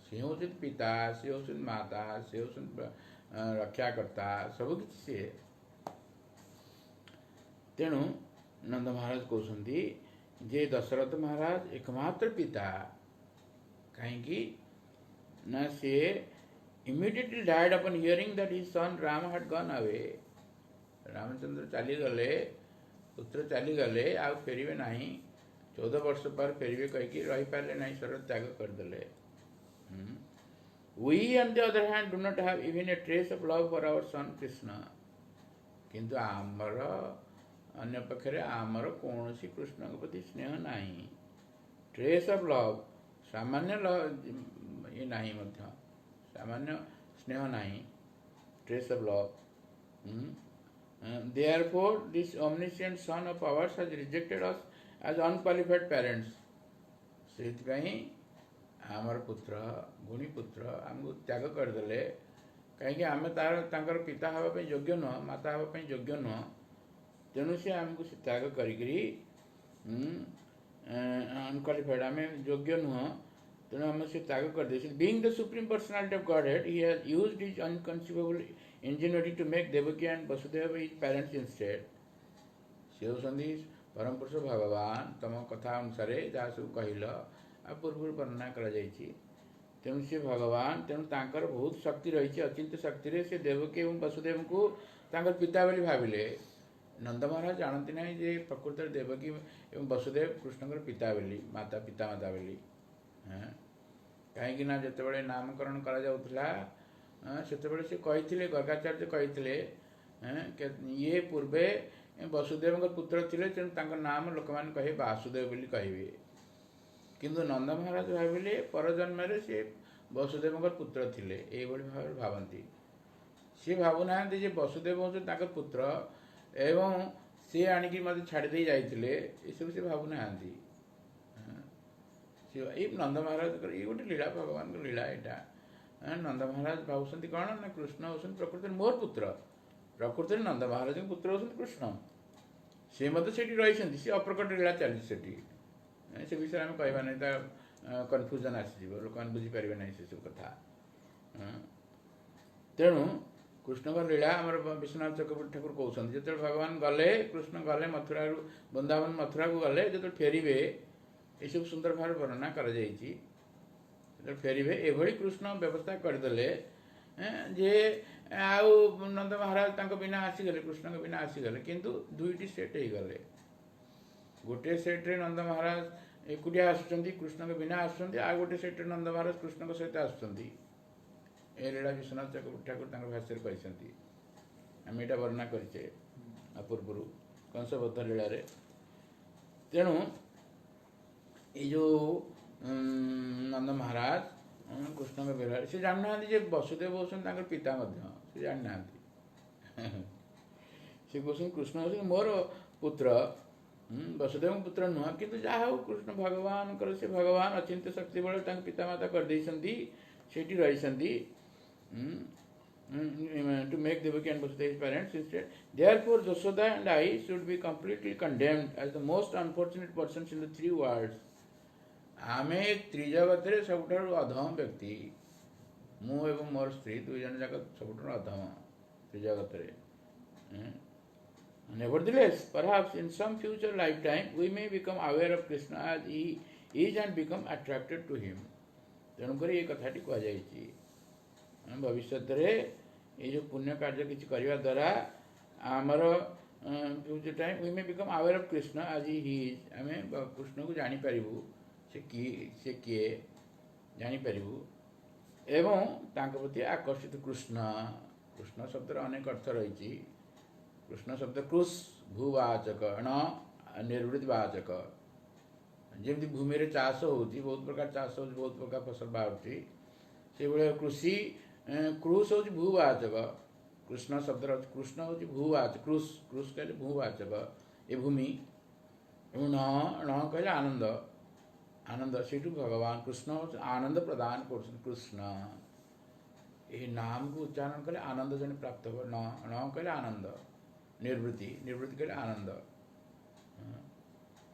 सी हूँ पिता सी हूँ माता सी हूँ रक्षाकर्ता सबकि सी तेणु नंद महाराज कहते जे दशरथ महाराज एकमात्र पिता कहीं ना सी immediately died upon hearing that his son Rama had gone away. Ramchandra चलीगले पुत्र चलीगले आ फेरवे ना 14 वर्ष पर फेरवे कहीकि रही पारे ना शरीर त्याग करदे. We on the other hand do not have even a trace of love for our son Krishna. किंतु आमर अन्य पक्षरे आमर कौन सी कृष्ण के प्रति स्नेह नहीं ट्रेस ऑफ लव सामान्य लव ये नहीं मध्य सामान्य स्नेह नहीं trace of love therefore this omniscient son of ours has rejected us as unqualified parents सेथिपाई आमर पुत्र गुणी पुत्र आमको त्याग करदे कहीं आम तार पिता हाँपी योग्य नुह माता हाँपी योग्य नुह तेणु सी आमको त्याग करी अनक्वालिफाइड आम योग्य नुह तेणु आम से त्याग कर दे being the supreme personality of godhead he has used his inconceivable ingenuity to make Devaki and Vasudev his parents instead सी होती परम पुरुष भगवान तुम कथा अनुसार जहाँ सब कहल आ पूर्व वर्णना कर तेणु सी भगवान तेणु तांकर बहुत शक्ति रही अचिंत्य शक्ति से देवकी और वसुदेव को तांकर पिता बोली भाविले नंद महाराज जानती ना जे प्रकृत देवकी एवं वसुदेव कृष्ण पिता बोली माता पिता माता बोली कहीं जिते नामकरण करा से कही गर्गाचार्य कही ये पूर्वे वसुदेव पुत्र थे तेणु नाम लोक मैंने कहे वासुदेव बोली कहे किंतु नंद महाराज भाविले परजन्म से वसुदेव पुत्र थे ये भाव भावती सी भावुना वसुदेव हूँ पुत्र एवं सी आणिकी मत छाड़ी जाते ये सब सी भावुना ये नंद महाराज ये गोटे लीला भगवान को लीला यहाँ नंद महाराज भावुं कौन ना कृष्ण हूँ प्रकृति मोर पुत्र प्रकृति नंद महाराज पुत्र हूँ कृष्ण सी मत से रही सी अप्रकट लीला चली से विषय आम कहवा नहीं कन्फ्यूजन आसीज लोक मैंने बुझीपारे ना से सब कथा तेणु कृष्ण का लीला आम विश्वनाथ चक्रवर्ती ठाकुर कहते जो भगवान गले कृष्ण गले मथुरा वृंदावन मथुरा को गले जो फेरवे ये सब सुंदर भाव वर्णना कर फेरवे एभली कृष्ण व्यवस्था करदे जे आउ नंद महाराज बिना आसीगले कृष्ण के बिना आसीगले किंतु दुईटी सेट हो गले गोटे सेट्रे नंद महाराज एकुटिया आसुच्चंती कृष्ण के बिना आसुच्चंती आ गोटे सेट्रे नंद महाराज कृष्ण के सहित आसुच्चंती ए लीला विश्वनाथ चक्रवर्ती ठाकुर भाष्य कहते आम यहाँ वर्णना करे पूर्व कंसबद्ध लीला तेणु ये जो नंद महाराज कृष्ण के बेला से जानना वसुदेव होती पिता से जानना से कहते कृष्ण हूँ मोर पुत्र वसुदेव पुत्र नुह किंतु जहा हो कृष्ण भगवान कर से भगवान अचिंत्य शक्ति बल पितामाता कर देइछन्ति सेठी रहिछन्ति to make Devaki and Vasudeva's parents instead. Therefore, Jashoda and I should be completely condemned as the most unfortunate persons in the three worlds. आमे त्रिजगत सबुठारु अधम व्यक्ति मु एवं मोर स्त्री दुई जन जाक सबुठारु अधम त्रिजगत रे. Nevertheless, perhaps in some future lifetime we may become aware of Krishna as he is and become attracted to him. तेणुकर ये कथाटी कहुଯାଇଛି भविष्य ये जो पुण्य कार्य किसी करने द्वारा आमर future time we may become aware of Krishna आज ही इज आम कृष्ण को जानीपरू से किए जानीपरू एवं तांको प्रति आकर्षित कृष्ण कृष्ण शब्द अनेक अर्थ रही. कृष्ण शब्द कृष भूवाचक न निर्वृत्तिवाचक जमी भूमि रे चाष हो बहुत प्रकार चाष हो बहुत प्रकार फसल बाहर से भाई कृषि क्रूस हूँ भूवाचक कृष्ण शब्द कृष्ण हूँ भूवाचक क्रूस क्रूस कहले भूवाचक ये भूमि एवं न कहले आनंद आनंद से भगवान कृष्ण हूँ आनंद प्रदान कर कृष्ण ये नाम को उच्चारण कले आनंद जन प्राप्त हो न कहले आनंद निर्वृत्ति निर्वृत्ति कहले आनंद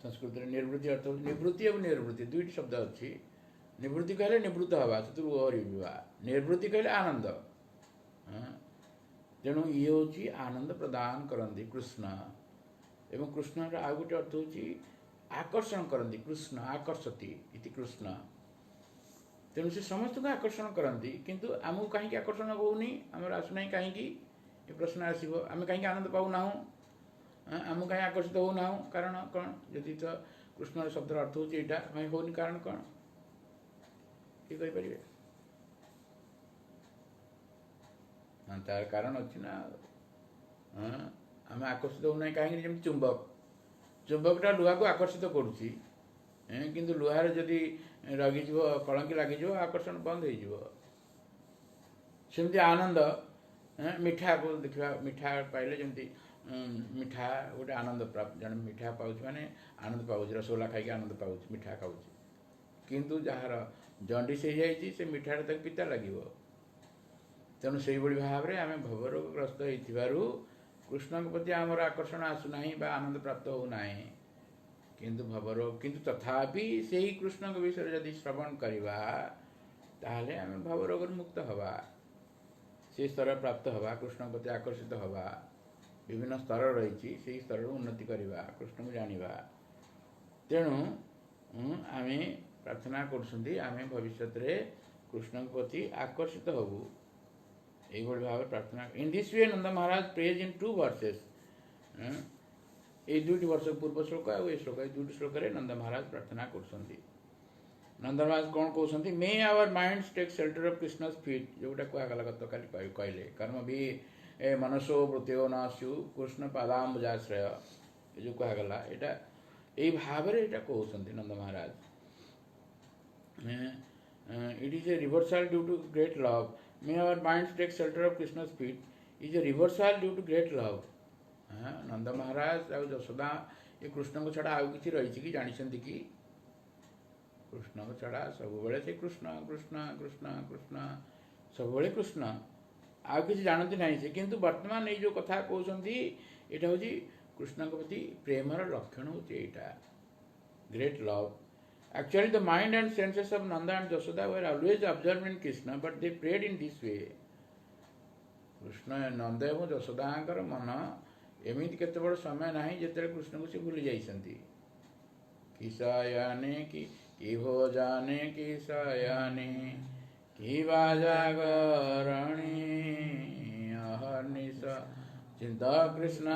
संस्कृत निर्वृत्ति अर्थ निवृत्ति और निर्वृत्ति दुईट शब्द अच्छी. निवृत्ति कहले निवृत्त हवा चतुर्वरी विवाह निवृत्ति कहले आनंद तेणु ये हूँ आनंद प्रदान करती कृष्ण एवं कृष्ण आउ गोटे अर्थ हूँ आकर्षण करती कृष्ण आकर्षति इति कृष्ण तेणु से समस्त को आकर्षण करती किंतु आमको कहीं आकर्षण होनी आमर आसुना कहीं ये प्रश्न आसो आम कहीं आनंद पाऊना आम कहीं आकर्षित होना कारण कौन यदि तो कृष्ण शब्द अर्थ हूँ यहाँ होनी कारण कौन ये कहीपर तार कारण अच्छी ना आम आकर्षित होना कहीं जमी चुंबक चुंबकटा लुहा को आकर्षित करुच्ची किंतु लुहार जदि लगिज कलंकी लगिज आकर्षण बंद हो आनंद मिठा को देखा मिठा पाइले जमी मिठा गोटे आनंद प्राप्त जन मिठा पाँच माने आनंद पाँच रसगोला खाई आनंद पाँच मिठा खाऊँ किंतु जार जंडिस हो जाए से मिठा तक पिता लगे तेणु से भाव में आम भवरोगग्रस्त हो कृष्ण के प्रति आमर आकर्षण आसुना आनंद प्राप्त होना किंतु भवरोग किंतु तथापि से ही कृष्ण के विषय जदि श्रवण करवा ताहले आम भवरोग मुक्त हवा से स्तर प्राप्त हवा कृष्ण प्रति आकर्षित हवा विभिन्न स्तर रही से स्तर उन्नति करवा कृष्ण को जानिबा तेणु आम प्रार्थना करें भविष्य कृष्ण प्रति आकर्षित हबू यही भाव प्रार्थना. In this way Nand Maharaj praise in 2 versus ये 2 वर्ष पूर्व श्लोक और ये श्लोक 2 श्लोक नंद महाराज प्रार्थना कर नंद महाराज कौन कहते may our minds take shelter of Krishna's feet जोटा कहगला गत काली कहले कर्म भी ए मनसो वृत्तियो न स्यु कृष्ण पादाम्बुजाश्रय जो कहगला यहाँ यही भाव में यहाँ कहते Nand Maharaj. It is a reversal due to great love may our minds take shelter of Krishna's feet is a reversal due to great love. Nand Maharaj आ यशोदा ये कृष्ण को छड़ा आउ कि रही कि जानी कि कृष्ण को छड़ा सब से कृष्ण कृष्ण कृष्ण कृष्ण सब कृष्ण आउ कि जानती ना से किंतु वर्तमान ये जो कथा कहते यहाँ हूँ कृष्ण के प्रति प्रेमर लक्षण हूँ यहाँ great love. Actually, the mind and senses of Nanda and Jashoda were always absorbed in Krishna, but they prayed in this way. Krishna Nand एवं यशोदांकर मन एमती केत बड़ समय ना जिते कृष्ण को सी भूली जाइछन्ति किसायाने कि भोजाने किसायाने कि बाजागरणी अहर्निश चिंता कृष्ण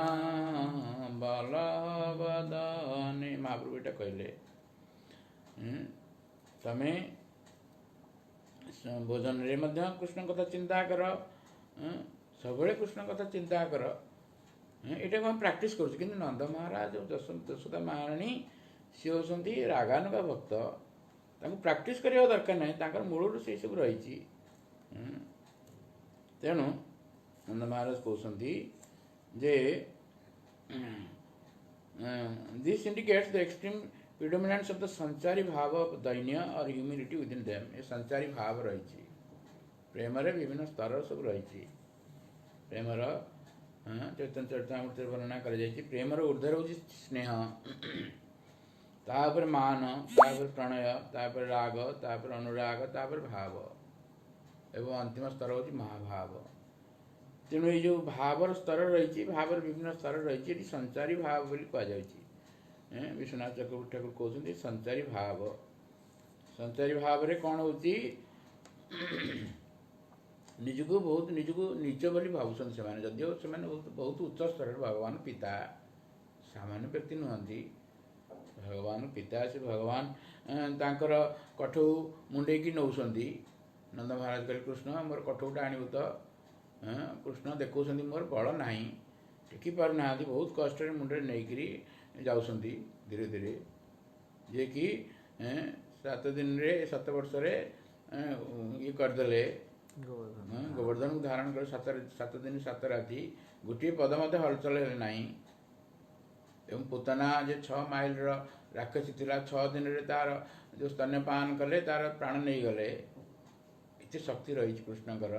बलवदने महाप्रभु एटा कहले तमें भोजन रे मध्य कृष्ण कथा चिंता कर सब कृष्ण कथा चिंता कर ये हम प्रैक्टिस कर नंद महाराज यशोदा महाराणी सी होती रागानुगा भक्त प्रैक्टिस करने दरकार ना मूल से सब रही तेणु नंद महाराज कहते जे This indicates the extreme predominance of the संचारी भाव of दैन्य और humility within them. ये संचारी भाव रही प्रेम विभिन्न स्तर सब रही प्रेमर चैतन्य चरितामृत वर्णना कर प्रेमर ऊर्धर हूँ स्नेह तापर मान तापर प्रणय तापर राग तापर अनुराग तापर भाव एवं अंतिम स्तर हूँ महाभाव तेणु ये जो भावर स्तर रही भावर विभिन्न स्तर रही संचारी भाव बोली कहुच्छी विश्वनाथ चक्रवर्ती ठाकुर कहते संचारी भाव रे कौन होती निजको बहुत निजको नीच बोली भावुन से जदिव से बहुत उच्च स्तर भगवान पिता सामान्य व्यक्ति नुहति भगवान पिता से भगवान तांकर कठौ मुंडे की नौसंदी नंद महाराज कहले कृष्ण मोर कठौटा आणबु तो कृष्ण देखौं मोर बल ना टेकी पार ना बहुत कष्ट मुंडे नहीं जाऊँगी धीरे धीरे जे कि 7 दिन रे 7 वर्ष रे ये करदे गोवर्धन को धारण कर 7 दिन 7 राति गोटे पद मत हलचल है ना एवं पुतना जे 6 माइल राक्षसी थिला 6 दिन रे तार जो स्तन्यपान कले तार प्राण नहीं गले इतने शक्ति रही कृष्णकर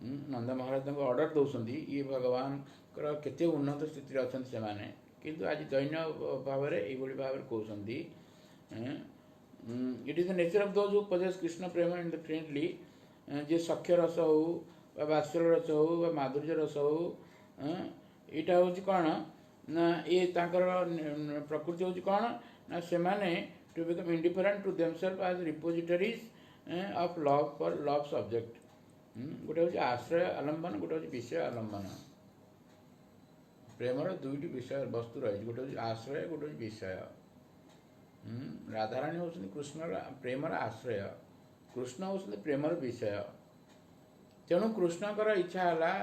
नंद महाराज ऑर्डर दौरान ये भगवान केते उन्नत स्थिति अच्छा से माने किंतु आज दैन्य भाव में भाव कहते it is the nature of those who possess Krishna प्रेम इन द फ्रेंडली जे सख्य रस हो बात्सल रस हो माधुर्य रस हो यहाँ हूँ कौन ना ये प्रकृति हूँ कौन ना से माने to become indifferent to themselves as repositories of love for love subject गोटे हूँ आश्रय आलम्बन गोटे हूँ विषय आलम्बन प्रेमर दुईटी विषय वस्तु रही गोटे हूँ आश्रय गोटे हूँ विषय राधाराणी होती कृष्ण प्रेमर आश्रय कृष्ण होती प्रेमर विषय तेणु कृष्णकर इच्छा है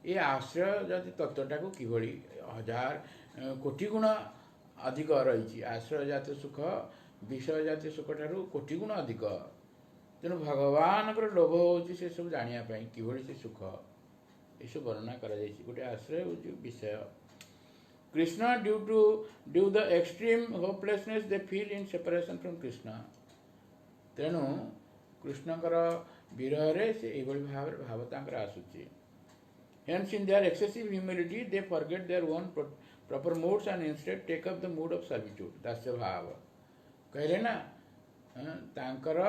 ये आश्रय जाति तत्वटा को किभली 1000 कोटि गुण अधिक रही आश्रय जातीय सुख विषय जातीय सुख ठारू कोटि गुण अधिक तेणु भगवान लोभ हो सब जानापी किभली से सुख ये वर्णना कर गोटे आश्रय हूँ विषय Krishna due the extreme hopelessness they feel in separation from Krishna तेणु कृष्णकर विरह से यही भाव भाव आसूची hence in their excessive humility they forget their own proper moods and instead take up the mood of servitude दास्य भाव कहले ना तांकर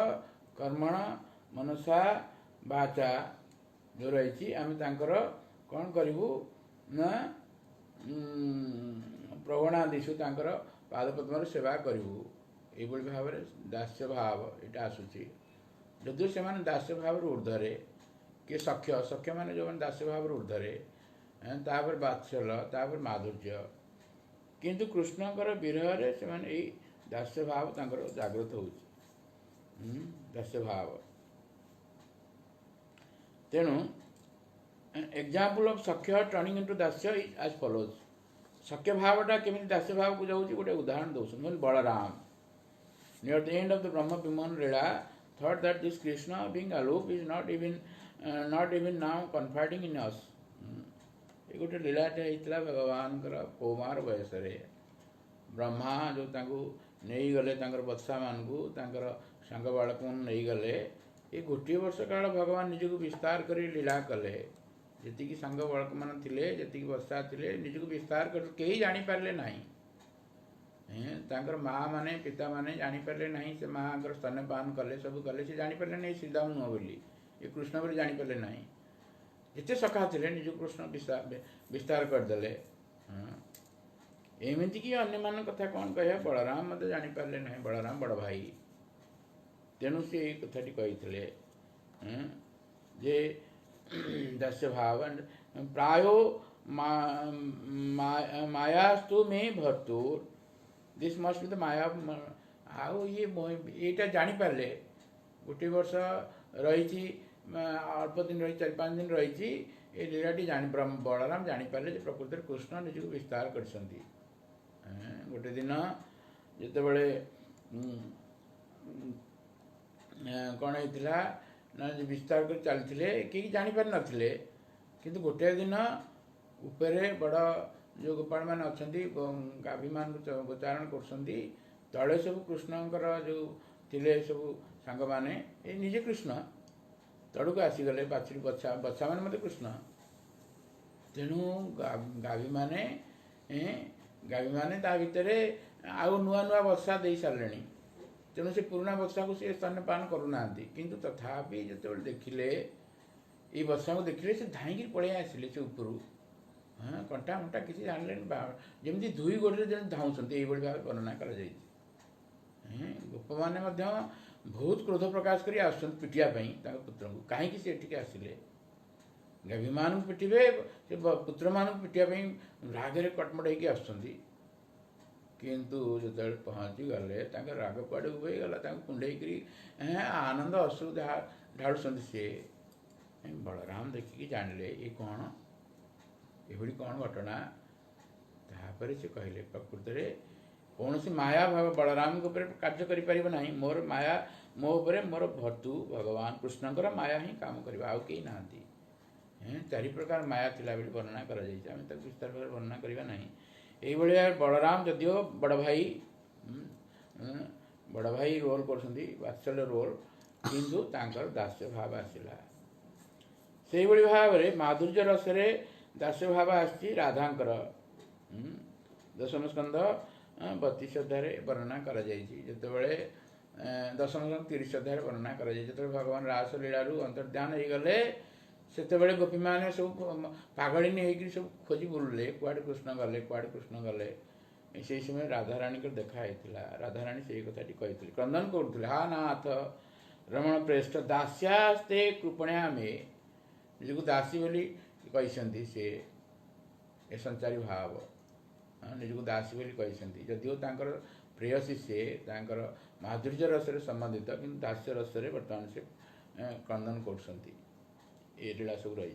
कर्मण मनसा वाचा जो रही आम तांकर कौन करूँ ना प्रवणादिशु तांकर पादपद्म सेवा करूँ ये भाव दास्य भाव यहाँ आसूची जदि से दास्य भाव ऊर्धरे कि सख्य सख्य मान जो दास्य भाव ऊर्धरे तापर बात्सल तापर माधुर्य किंतु कृष्णकर विरह से दास्य भाव जागृत हो दास्य भाव तेणु एग्जाम्पल ऑफ सख्य टर्निंग इनटू दास्य इज एज फॉलोज सख्य भावटा केमी दास्य भाव को जाऊँगी गोटे उदाहरण दौन Balaram near the end of the Brahma Vimohan Lila thought that this Krishna being aloof is not even now confiding in us ये गोटे लीलाटे होता भगवान कौमार बयस ब्रह्मा जो नहीं गले बत्सा मान को सांग बालक नहीं गले ये गोटे वर्ष काल भगवान निजक विस्तार कर लीला कले जी सांग बालक मान थे जी बत्सा थे निजक विस्तार कर कहीं जापारे ना माँ माने पिता माने जापारे ना से माँ स्तन्यपान कले सब कले से जापारे ना श्रीदाम नुह बोली ये कृष्ण बोली जापारे ना जिते सखा थे निज कृष्ण विस्तार करदे एमती कि अन्य मान कथा कौन कह बलराम मत जापारे ना बलराम बड़ भाई तेणु से कथाटी कही जे दास्य भाव प्रायो मायास्तु में भर्तुर दिस मस्ट बी द माया आउ ये यहाँ जापारे गोटे वर्ष रही अल्प दिन रही 4-5 दिन रही ये लीलाटी बलराम जापारे प्रकृति कृष्ण निजक विस्तार कर गोटे दिन जितेबले कौन होता ना विस्तार कर चलते कहीं जापार नथिले किंतु गोटे दिन उपरे बड़ जो गोपाल मैंने अच्छा गाभी मान गोचारण कर तले सब कृष्णकर जो थे सब सांग मैंने ये निजे कृष्ण तड़क आसीगले बाछुरी बछा बछा मैंने मत कृष्ण तेणु गाभी माने ता भितर आउ नुआ नुआ बसा दे सारे तेणु से पुराना बसा को सी स्तन्यपान करूना किंतु तथापि जो देखिले ये बसा को देखिले से धाई पलि आसिले से उपरू हाँ कंटा मटा किसी जानले जमी दुई गोड़े जन धाउंट ये भाव वर्णना कर गोप मैंने बहुत क्रोध प्रकाश कर पिटियापाई पुत्र को कहीं से आसिले गाभी मान पिटे से पुत्र मान पिटियापाई रागरे कटमट होगी आसुँच किंतु जो पहुँची गले राग कुआड़े उभेगला कुंडे आनंद अश्रु ढाड़ुंट सी बलराम देखिकी जानले ये कौन ये कौन घटना तापर से कहले प्रकृत में कौन सी माया भाव बलराम के ऊपर कार्य करें मोर माया मो उपर मोर भर्तु भगवान कृष्णकर माया ही काम करवा आउ कहीं ना चारि प्रकार माया थिला बेली वर्णना करा जाइछ आमे तक विस्तार भाव वर्णना करबा नहीं एई भलिया बलराम जदियो बड़ भाई रोल करछंती वात्सल्य रोल किंतु तांकर दास्य भाव आसिला सेई भली भाव रे माधुर्य रस रे दास्य भाव आछि राधांकर दशम स्कंध 32 अध्याय वर्णना करा जाइछि जेतेबेले दशम स्कंध 30 अध्याय वर्णना करा जाइछि जेतेबेले भगवान रास लीलारू अंतर्ध्यान हो गले सेतेबेले गोपी मैंने सब पागलिनी होकर सब खोजी बुलले कुआड़े कृष्ण गले कुआड़े कृष्ण गले से समय राधाराणी को देखाई राधाराणी से कथाटी कही क्रंदन करुले हा नाथ रमण प्रेष्ठ दास्यास्ते कृपणया में निजक दासी बोली कहते से ए संचारी भाव निजक दासी बोली कहते जदिव तांकर प्रेयसी से तांकर माधुर्य रस संबंधित कि दास्य रस बर्तमान से क्रंदन कर ये लीला सब रही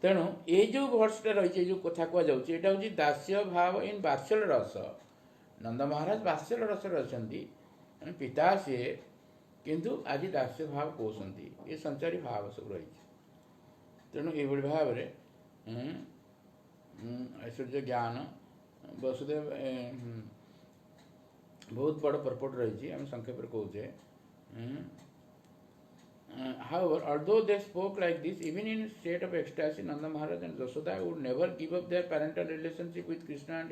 तेणु ये जो भर्सटा रही जो कथा कहुच्छे हूँ दास्य भाव इन वात्सल रस नंद महाराज वात्सल रस रही पिता सी किंतु आज दास्य भाव कहते ये संचारी भाव सब रही तेणु ये भाव ऐश्वर्य ज्ञान वसुदेव बहुत बड़ परपोर्ट रही आम संक्षेप कहे however, although they spoke like this, even in state of ecstasy, Nanda Maharaj and Yashoda would never give up their parental relationship with Krishna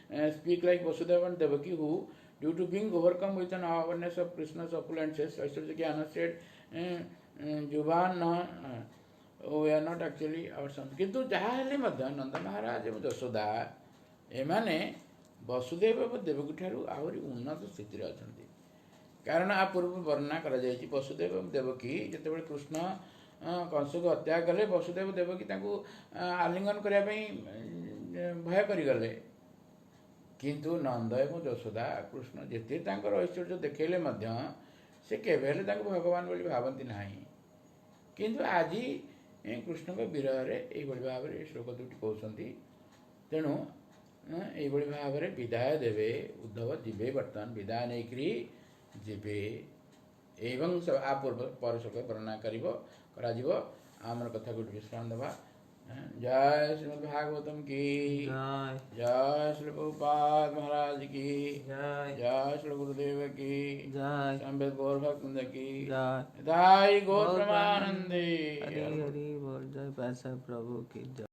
and speak like Vasudeva and Devaki, who, due to being overcome with an awareness of Krishna's opulences, Aishwarya Jnana said, Juban, we are not actually our sons. किंतु जहाँ हेले मध्य नंद महाराज एवं यशोदा एमाने वसुदेव एवं देवकी ठारू आहरी उन्नत स्थिति अछंती कारण आ पूर्व वर्णना करा जायछि वसुदेव एवं देवकी जेतेबेले कृष्ण कंस को हत्या कले वसुदेव देवकी तांको आलिंगन करिया पई भय करि गले किंतु नंद एवं यशोदा कृष्ण जेते तांकर ऐश्वर्य देखेले मध्य से केबेले तांको भगवान बोली भावंती नाही किंतु आज कृष्ण को विरह रे एई बळी भाव रे श्लोक दुटी कहउछंती तेणु एई बळी भाव रे विदाय देवे उद्धव जिबे वर्तमान विदाय नेकरी जीवे एवं सब आ पूर्व पर सब वर्णना कर आमर कथा को विश्राम देवा जय श्रीमद् भागवतम की जय श्री प्रभुपाद महाराज की जय श्री गुरुदेव की जय संवेद गौर भक्त की जय गौर प्रमानंदे हरि हरि बोल जय पैसा प्रभु की जय।